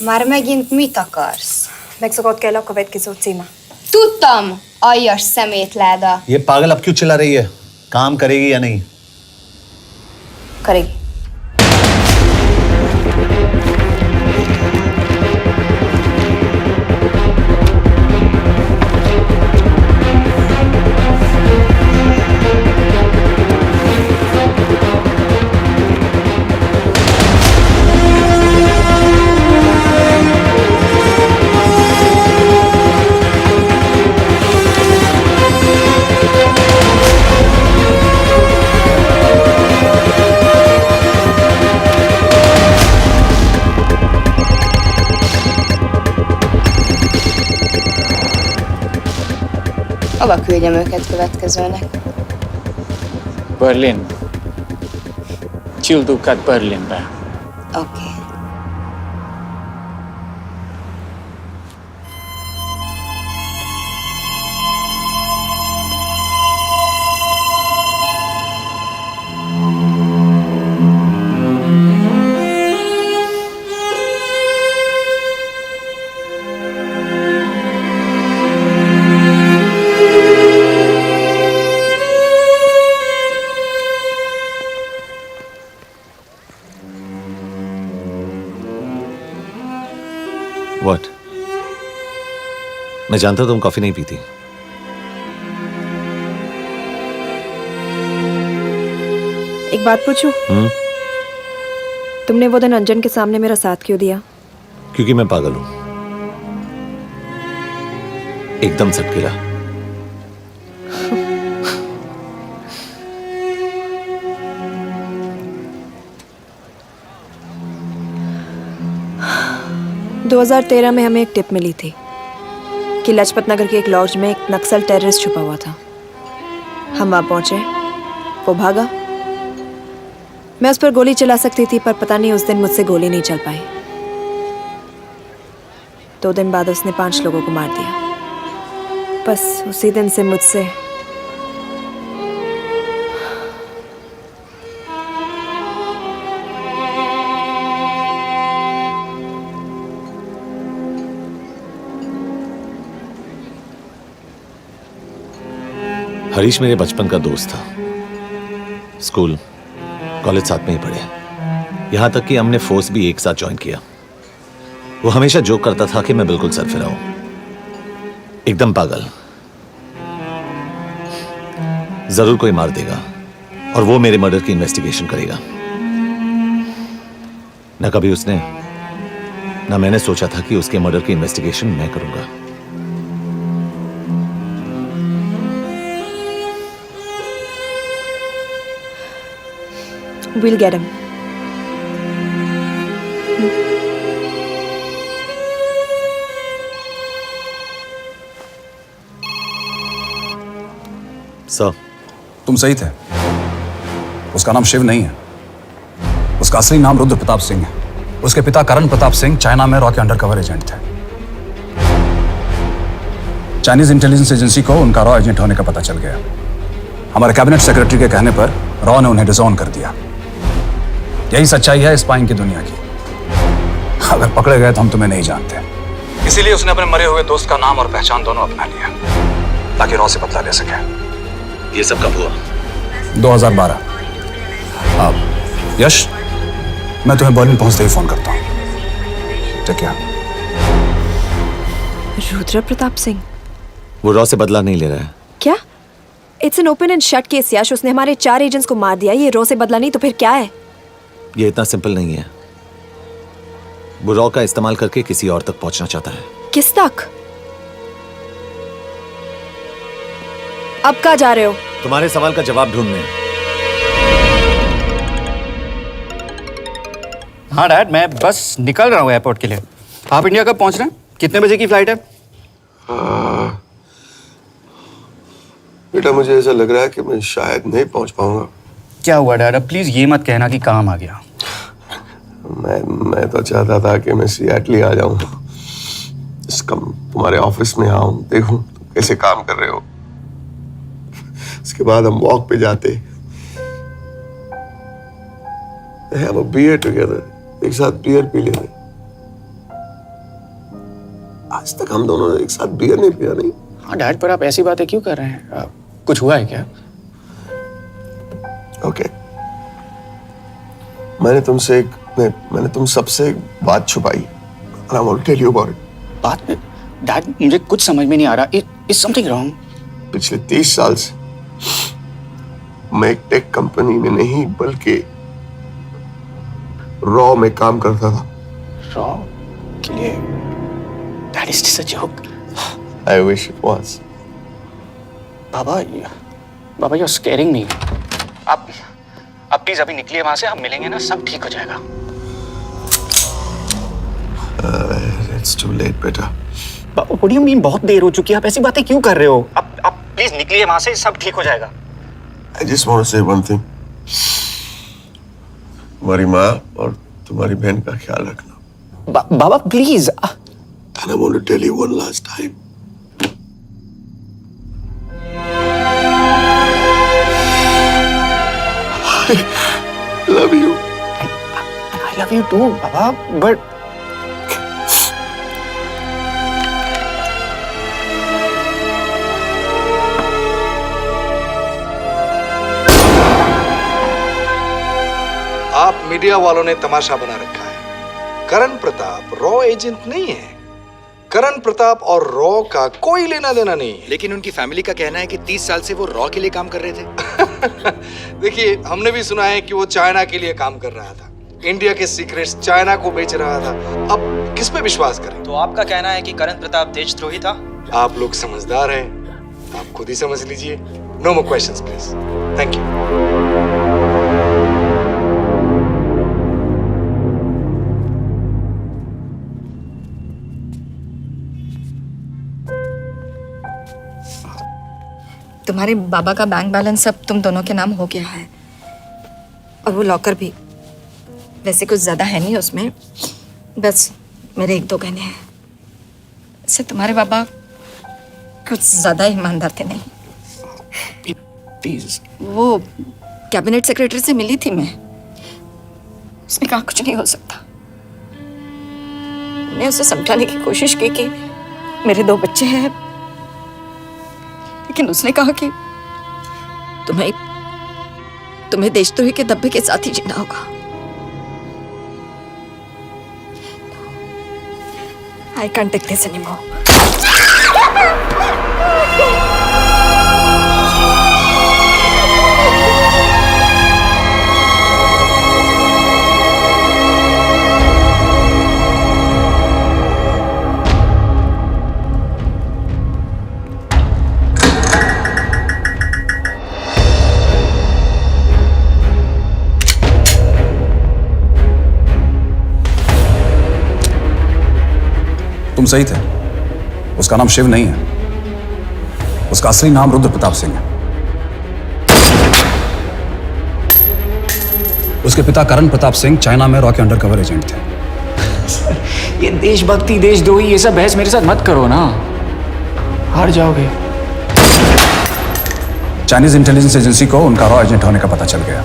Már megint mit akarsz? megszokott kell a következő címe. Tudtam, aljas szemétláda. ये पागल अब क्यों चिल्ला रही है? काम करेगी या नहीं? करेगी। Hova küldjem őket következőnek? Berlin. Küldőket Berlinbe. Oké. मैं जानता हूं तुम कॉफी नहीं पीती। एक बात पूछूं? तुमने वो दिन अंजन के सामने मेरा साथ क्यों दिया? क्योंकि मैं पागल हूं, एकदम सटकेला। – 2013 में हमें एक टिप मिली थी कि लाजपत नगर के एक लॉज में एक नक्सल टेररिस्ट छुपा हुआ था। हम वहां पहुंचे, वो भागा। मैं उस पर गोली चला सकती थी, पर पता नहीं उस दिन मुझसे गोली नहीं चल पाई। 2 दिन बाद उसने 5 लोगों को मार दिया। बस उसी दिन से मुझसे हरीश मेरे बचपन का दोस्त था। स्कूल कॉलेज साथ में ही पढ़े, यहां तक कि हमने फोर्स भी एक साथ ज्वाइन किया। वो हमेशा जोक करता था कि मैं बिल्कुल सरफिरा हूं, एकदम पागल। जरूर कोई मार देगा और वो मेरे मर्डर की इन्वेस्टिगेशन करेगा। ना कभी उसने ना मैंने सोचा था कि उसके मर्डर की इन्वेस्टिगेशन मैं करूंगा। We'll get him. सर, तुम सही थे। उसका नाम शिव नहीं है, उसका असली नाम रुद्र प्रताप सिंह है। उसके पिता करण प्रताप सिंह चाइना में रॉ के अंडरकवर एजेंट थे। चाइनीज इंटेलिजेंस एजेंसी को उनका रॉ एजेंट होने का पता चल गया। हमारे कैबिनेट सेक्रेटरी के कहने पर रॉ ने उन्हें डिसऑन कर दिया। यही सच्चाई है स्पाइंग की दुनिया की। अगर पकड़े गए तो हम तुम्हें नहीं जानते, इसीलिए उसने अपने मरे हुए दोस्त का नाम और पहचान दोनों अपना लिया ताकि रॉ से बदला ले सके। ये सब कब हुआ? 2012। अब यश, मैं तुम्हें बर्लिन पहुंचते ही फोन करता हूं। ठीक है? रुद्र प्रताप सिंह वो रॉ से बदला नहीं ले रहा है। क्या? It's an open and shut case Yash. उसने हमारे 4 एजेंट्स को मार दिया। ये रॉ से बदला नहीं तो फिर क्या है? ये इतना सिंपल नहीं है। वो रॉ का इस्तेमाल करके किसी और तक पहुंचना चाहता है। किस तक? अब कहाँ जा रहे हो? तुम्हारे सवाल का जवाब ढूंढने। हाँ डैड, मैं बस निकल रहा हूँ एयरपोर्ट के लिए। आप इंडिया कब पहुंच रहे हैं? कितने बजे की फ्लाइट है? बेटा, मुझे ऐसा लग रहा है कि मैं शायद नहीं पहुंच पाऊंगा। क्या हुआ डैड? अब प्लीज ये मत कहना कि काम आ गया। मैं तो चाहता था कि मैं सियाटली आ जाऊं, तुम्हारे ऑफिस में आऊं, देखूं तुम कैसे काम कर रहे हो। उसके बाद हम वॉक पे जाते, have a beer together, एक साथ बियर पी लेते। आज तक हम दोनों ने एक साथ बियर नहीं पिया। नहीं? हाँ डैड, पर आप ऐसी बातें क्यों कर रहे हैं? कुछ हुआ है क्या? ओके, मैंने तुम सबसे एक बात छुपाई। And I want to tell you about it. बात में डैड मुझे कुछ समझ में नहीं आ रहा। Is something wrong? पिछले 30 साल से मैं एक टेक कंपनी में नहीं बल्कि रॉ में काम करता था। रॉ के लिए? That is just a joke. I wish it was. Baba, you're scaring me. आप प्लीज अभी निकलिए वहां से, हम मिलेंगे ना, सब ठीक हो जाएगा। It's too late, बेटा। What do you mean बहुत देर हो चुकी है? आप ऐसी बातें क्यों कर रहे हो? आप प्लीज निकलिए वहां से, सब ठीक हो जाएगा। I just want to say one thing. तुम्हारी माँ और तुम्हारी बहन का ख्याल रखना। बाबा please. And I want to tell you one last time. I love you. And I love you too, Baba, but आप मीडिया वालों ने तमाशा बना रखा है। करण प्रताप रॉ एजेंट नहीं है। करण प्रताप और रॉ का कोई लेना देना नहीं है। लेकिन उनकी फैमिली का कहना है कि 30 साल से वो रॉ के लिए काम कर रहे थे। देखिए, हमने भी सुना है कि वो चाइना के लिए काम कर रहा था, इंडिया के सीक्रेट्स चाइना को बेच रहा था। अब किस पे विश्वास करें? तो आपका कहना है कि करण प्रताप देशद्रोही था? आप लोग समझदार हैं, आप खुद ही समझ लीजिए। No more questions please. Thank you. तुम्हारे बाबा का बैंक बैलेंस अब तुम दोनों के नाम हो गया है, और वो लॉकर भी। वैसे कुछ ज्यादा है नहीं उसमें, बस मेरे 1-2 गहने हैं। इससे तुम्हारे बाबा कुछ ज्यादा ईमानदार थे नहीं। प्लीज। वो कैबिनेट सेक्रेटरी से मिली थी मैं, उसने कहा कुछ नहीं हो सकता। मैंने उसे समझाने की कोशिश की कि मेरे 2 बच्चे हैं, लेकिन उसने कहा कि तुम्हें देशद्रोही के धब्बे के साथ ही जीना होगा। I can't take this anymore. तुम सही थे, उसका नाम शिव नहीं है, उसका असली नाम रुद्र प्रताप सिंह है। उसके पिता करण प्रताप सिंह चाइना में रॉ के अंडरकवर एजेंट थे। ये देशभक्ति देशद्रोही ये सब बहस मेरे साथ मत करो ना, हार जाओगे। चाइनीज इंटेलिजेंस एजेंसी को उनका रॉ एजेंट होने का पता चल गया।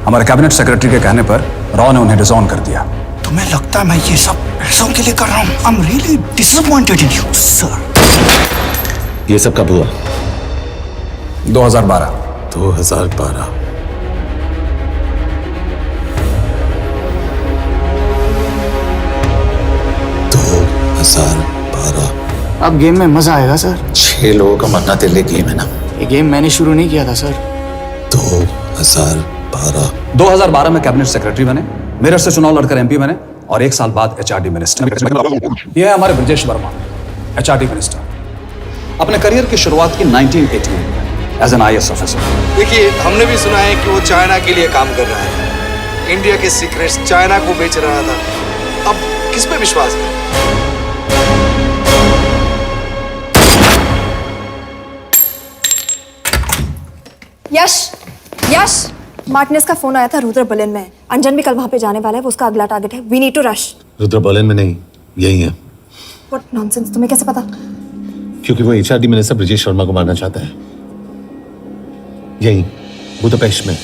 हमारे कैबिनेट सेक्रेटरी के कहने पर रॉ ने उन्हें डिसऑन कर दिया। तुम्हें लगता है मैं ये सब पैसों के लिए कर रहा हूँ? I'm really disappointed in you, sir. ये सब कब हुआ? 2012। 2012। अब गेम में मजा आएगा सर। 6 लोगों का मरना तेरे लिए गेम है ना? ये गेम मैंने शुरू नहीं किया था सर। 2012 में कैबिनेट सेक्रेटरी बने, मेरठ से चुनाव लड़कर एमपी बने और 1 साल बाद एचआरडी मिनिस्टर। यह है हमारे ब्रजेश वर्मा, एचआरडी मिनिस्टर। अपने करियर की शुरुआत की 1988 में एज एन IAS ऑफिसर। देखिए, हमने भी सुना है कि वो चाइना के लिए काम कर रहा था, इंडिया के सीक्रेट्स चाइना को बेच रहा था। अब किस पे विश्वास करें? यश, मार्टिनेज का फोन आया था, रुद्र बर्लिन में। अंजन भी कल वहां पे जाने वाला है, वो उसका अगला टारगेट है। We need to rush. Rudra Berlin में नहीं, यही है। व्हाट नॉनसेंस, तुम्हें कैसे पता? क्योंकि वो HRD मिनिस्टर ब्रजेश शर्मा को मारना चाहता है, यही बुदापेस्ट में।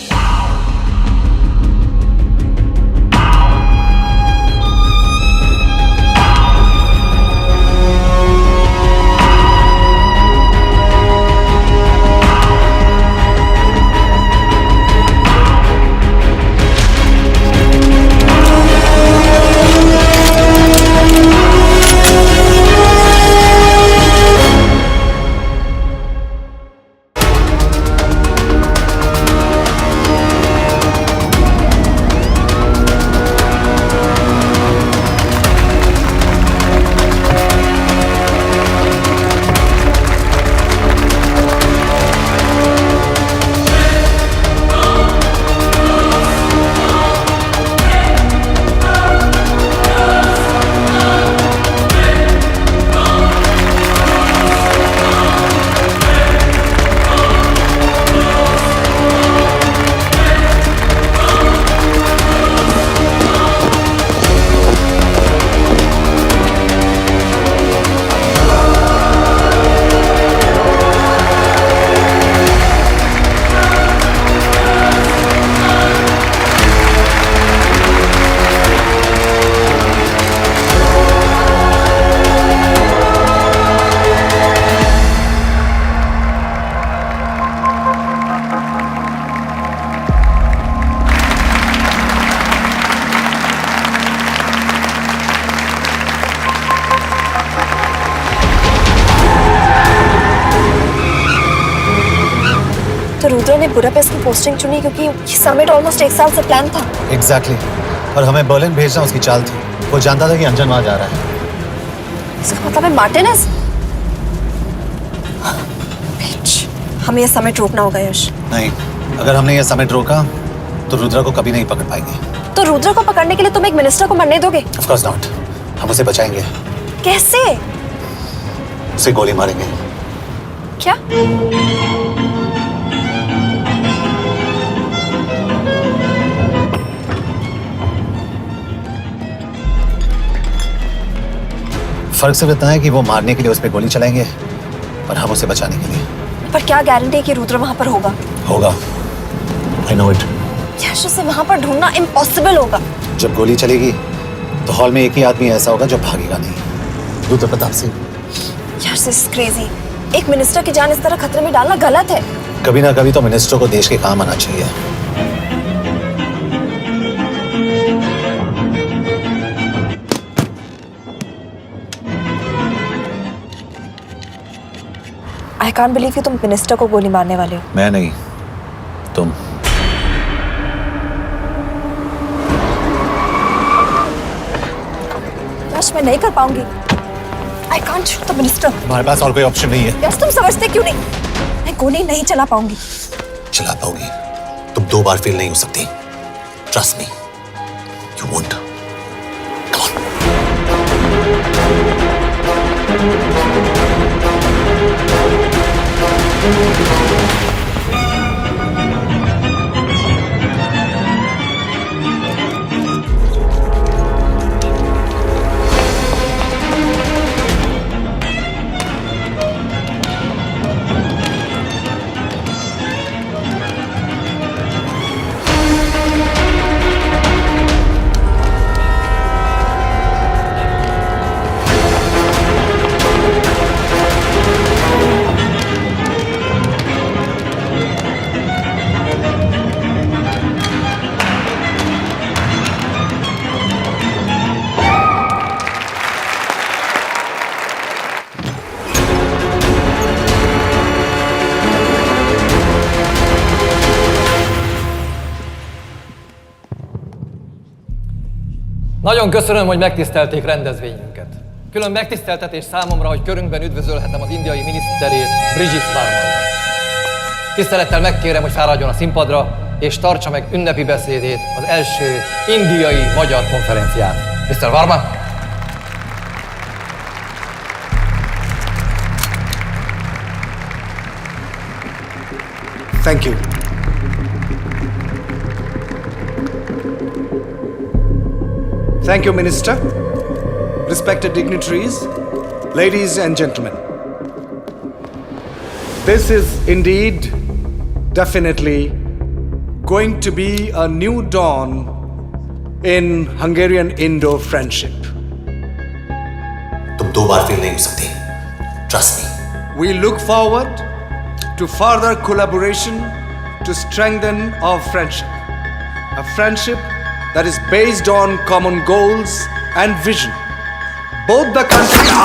रुद्र ने बुडापेस्ट की पोस्टिंग चुनी क्योंकि ये समिट ऑलमोस्ट 1 साल से प्लान था। एग्जैक्टली और हमें बर्लिन भेजना उसकी चाल थी। वो जानता था कि अंजन वहां जा रहा है। इसका मतलब है मार्टिनेज। हमें ये समिट रोकना होगा यश। नहीं, अगर हमने ये समिट रोका तो रुद्रा को कभी नहीं पकड़ पाएंगे। तो रुद्र को पकड़ने के लिए तुम एक मिनिस्टर को मरने दोगे? Of course not. हम उसे बचाएंगे। कैसे? उसे गोली मारेंगे। क्या? फर्क सिर्फ इतना है कि वो मारने के लिए उस पर गोली चलाएंगे और हम उसे बचाने के लिए। पर क्या गारंटी है कि रुद्र वहां पर होगा? होगा। I know it. यश, उसे वहां पर ढूंढना इम्पॉसिबल होगा। जब गोली चलेगी तो हॉल में एक ही आदमी ऐसा होगा जो भागेगा नहीं। रुद्र प्रताप सिंह। यश, दिस इज क्रेजी। एक मिनिस्टर की जान इस तरह खतरे में डालना गलत है। कभी ना कभी तो मिनिस्टर को देश के काम आना चाहिए। आई कांट बिलीव कि तुम मिनिस्टर को गोली मारने वाले हो। मैं नहीं, तुम। यश, मैं नहीं कर पाऊंगी। I can't shoot the minister. हमारे पास और कोई ऑप्शन नहीं है। यश, तुम समझते क्यों नहीं? मैं गोली नहीं चला पाऊंगी। चला पाओगी। तुम 2 बार फेल नहीं हो सकती। Trust me, you won't. Nagyon köszönöm, hogy megtisztelték rendezvényünket. Külön megtiszteltetés számomra, hogy körünkben üdvözölhetem az indiai miniszterét, Brigitte Varma. Tisztelettel megkérem, hogy fáradjon a színpadra, és tartsa meg ünnepi beszédét az első indiai-magyar konferencián. Mr. Varma? Thank you. Thank you, Minister. Respected dignitaries, ladies and gentlemen. This is indeed, definitely, going to be a new dawn in Hungarian-Indo friendship. तुम 2 बार fail नहीं हो सकती। Trust me. We look forward to further collaboration to strengthen our friendship. A friendship that is based on common goals and vision. Both the countries...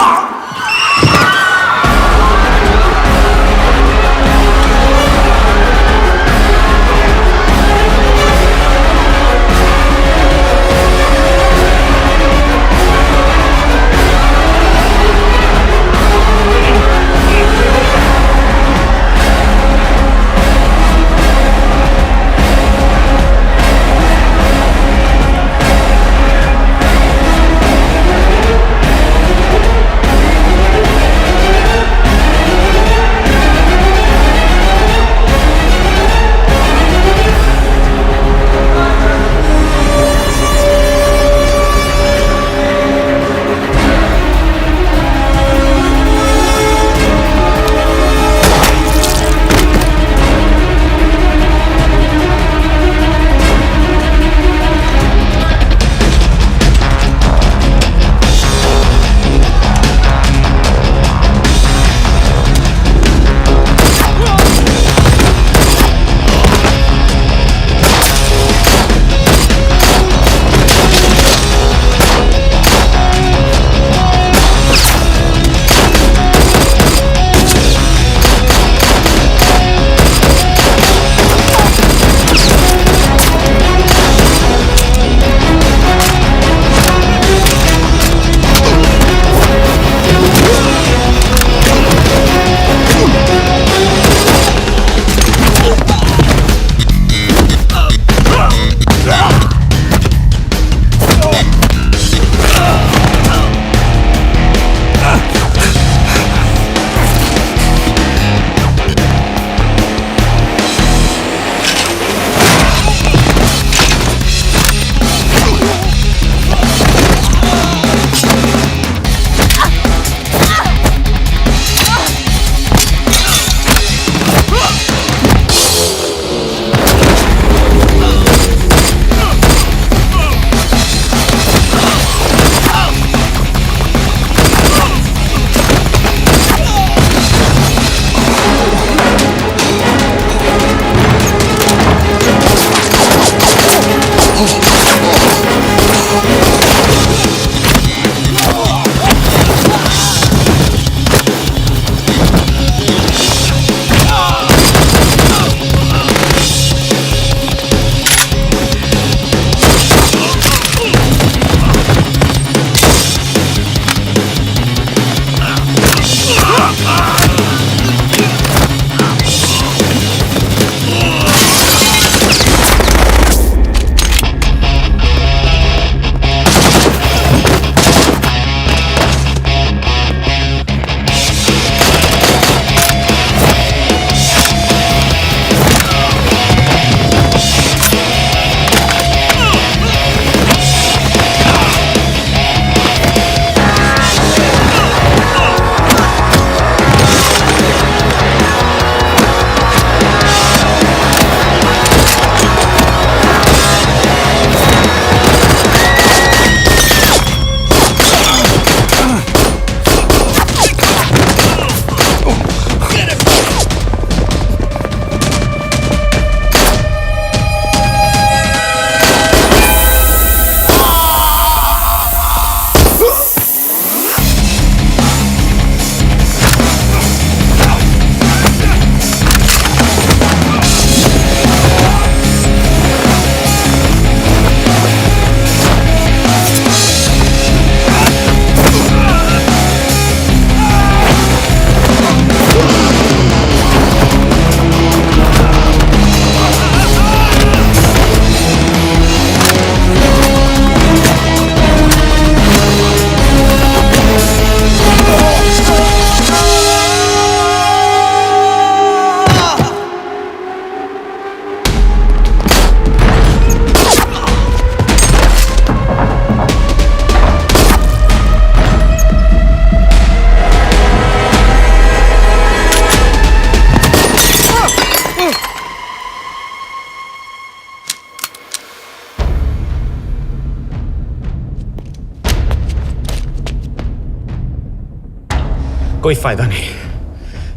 कोई फायदा नहीं,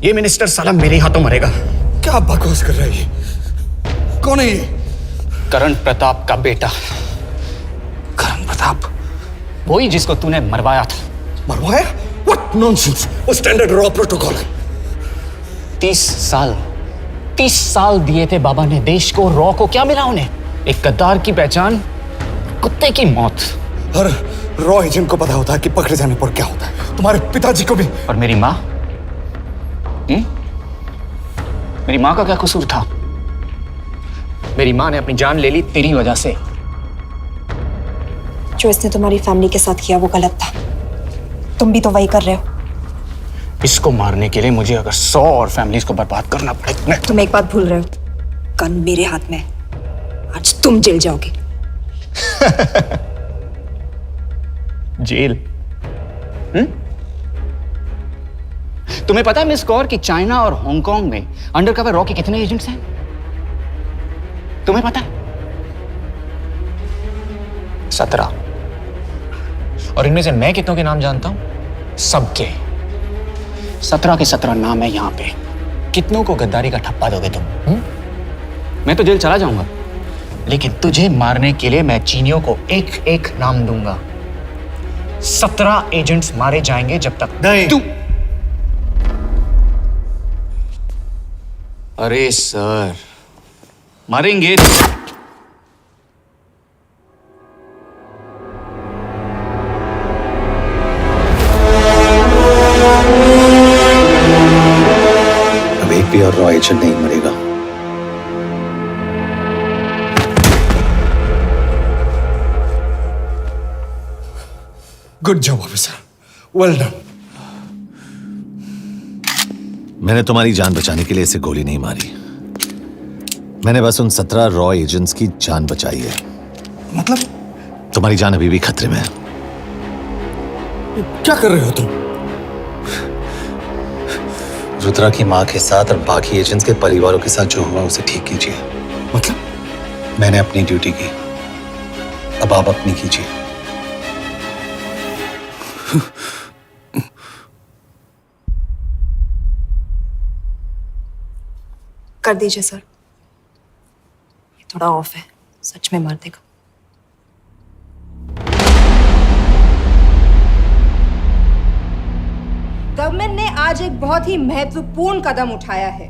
ये minister साला मेरे हाथों मरेगा। क्या बकवास कर रहा है ये? कौन है ये? करण प्रताप का बेटा। करण प्रताप? वही जिसको तूने मरवाया था। मरवाया? What nonsense! वो स्टैंडर्ड रॉ प्रोटोकॉल है। 30 साल दिए थे बाबा ने देश को, रॉ को क्या मिला उन्हें? एक गद्दार की पहचान, कुत्ते की मौत। हर रॉ एजेंट को पता होता है कि पकड़े जाने पर क्या होता है। तुम्हारे पिताजी को भी। और मेरी माँ? मेरी माँ का क्या कसूर था? मेरी माँ ने अपनी जान ले ली तेरी वजह से। जो इसने तुम्हारी फैमिली के साथ किया वो गलत था। तुम भी तो वही कर रहे हो। इसको मारने के लिए मुझे अगर 100 और फैमिलीज को बर्बाद करना पड़े। तुम एक बात भूल रहे हो, गन मेरे हाथ में। आज तुम जेल जाओगे। जेल? तुम्हें पता है मिस कौर कि चाइना और हांगकांग में अंडरकवर रॉ के कितने एजेंट्स हैं? तुम्हें पता है? 17। और इनमें से मैं कितनों के नाम जानता हूं? सबके। 17 के 17 नाम है यहां पे। कितनों को गद्दारी का ठप्पा दोगे तुम? मैं तो जेल चला जाऊंगा, लेकिन तुझे मारने के लिए मैं चीनियों को एक एक नाम दूंगा। 17 एजेंट्स मारे जाएंगे जब तक नहीं। तू। अरे सर, मारेंगे। अब एक भी और रॉ एजेंट नहीं मरेगा। Good job officer, well done. मैंने तुम्हारी जान बचाने के लिए इसे गोली नहीं मारी। मैंने बस उन 17 रॉ एजेंट्स की जान बचाई है। मतलब? तुम्हारी जान अभी भी खतरे में है। क्या कर रहे हो तुम? रुद्रा की मां के साथ और बाकी एजेंट्स के परिवारों के साथ जो हुआ उसे ठीक कीजिए। मतलब? मैंने अपनी ड्यूटी की, अब आप अपनी कीजिए। कर दीजिए सर, ये थोड़ा ऑफ है, सच में मार देगा। गवर्नमेंट ने आज एक बहुत ही महत्वपूर्ण कदम उठाया है।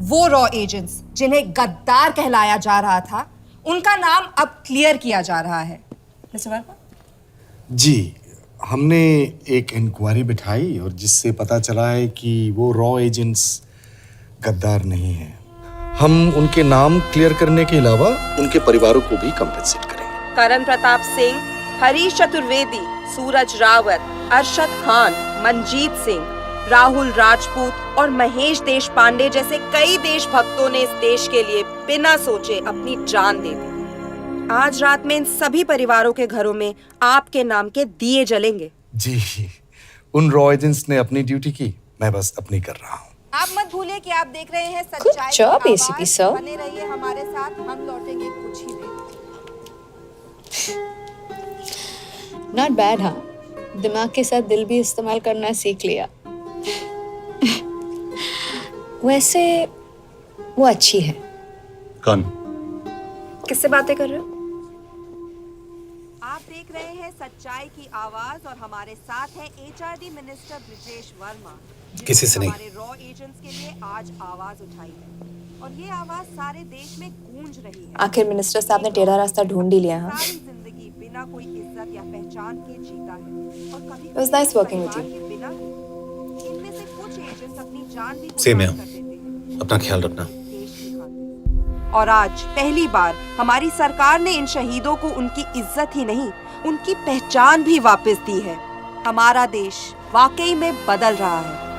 वो रॉ एजेंट्स जिन्हें गद्दार कहलाया जा रहा था, उनका नाम अब क्लियर किया जा रहा है। मिस्टर वर्मा? जी, हमने एक इंक्वायरी बिठाई और जिससे पता चला है कि वो रॉ एजेंट्स गद्दार नहीं हैं। हम उनके नाम क्लियर करने के अलावा उनके परिवारों को भी कंपेंसेट करेंगे। करण प्रताप सिंह, हरीश चतुर्वेदी, सूरज रावत, अरशद खान, मनजीत सिंह, राहुल राजपूत और महेश देशपांडे जैसे कई देशभक्तों ने इस देश के लिए बिना सोचे अपनी जान दे दी। आज रात में इन सभी परिवारों के घरों में आपके नाम के दिए जलेंगे। जी, उन रॉ एजेंट्स ने अपनी ड्यूटी की, मैं बस अपनी कर रहा हूँ। आप मत भूलिए कि आप देख रहे हैं सच्चाई की job, आवाज। ACP sir। बने रहिए हमारे साथ, हम लौटेंगे कुछ ही देर। Not bad. हाँ, दिमाग के साथ दिल भी इस्तेमाल करना सीख लिया। वैसे वो अच्छी है। कौन? किससे बातें कर रहे हो? आप देख रहे हैं सच्चाई की आवाज और हमारे साथ है एचआरडी मिनिस्टर ब्रिजेश वर्मा। किसी से नहीं। हमारे रॉ एजेंट्स के लिए आज आवाज उठाई है और ये आवाज सारे देश में गूंज रही है। आखिर मिनिस्टर साहब ने टेढ़ा रास्ता ढूंढ ही लिया। हाँ, सारी जिंदगी बिना कोई इज्जत या पहचान के जीता है और कभी It was nice working with you. बिना इनमें से कुछ एजेंट्स अपनी जान भी सेम है। कुर्बान कर देते हैं अपना ख्याल रखना। देश की खातिर। और आज पहली बार हमारी सरकार ने इन शहीदों को उनकी इज्जत ही नहीं, उनकी पहचान भी वापस दी है। हमारा देश वाकई में बदल रहा है।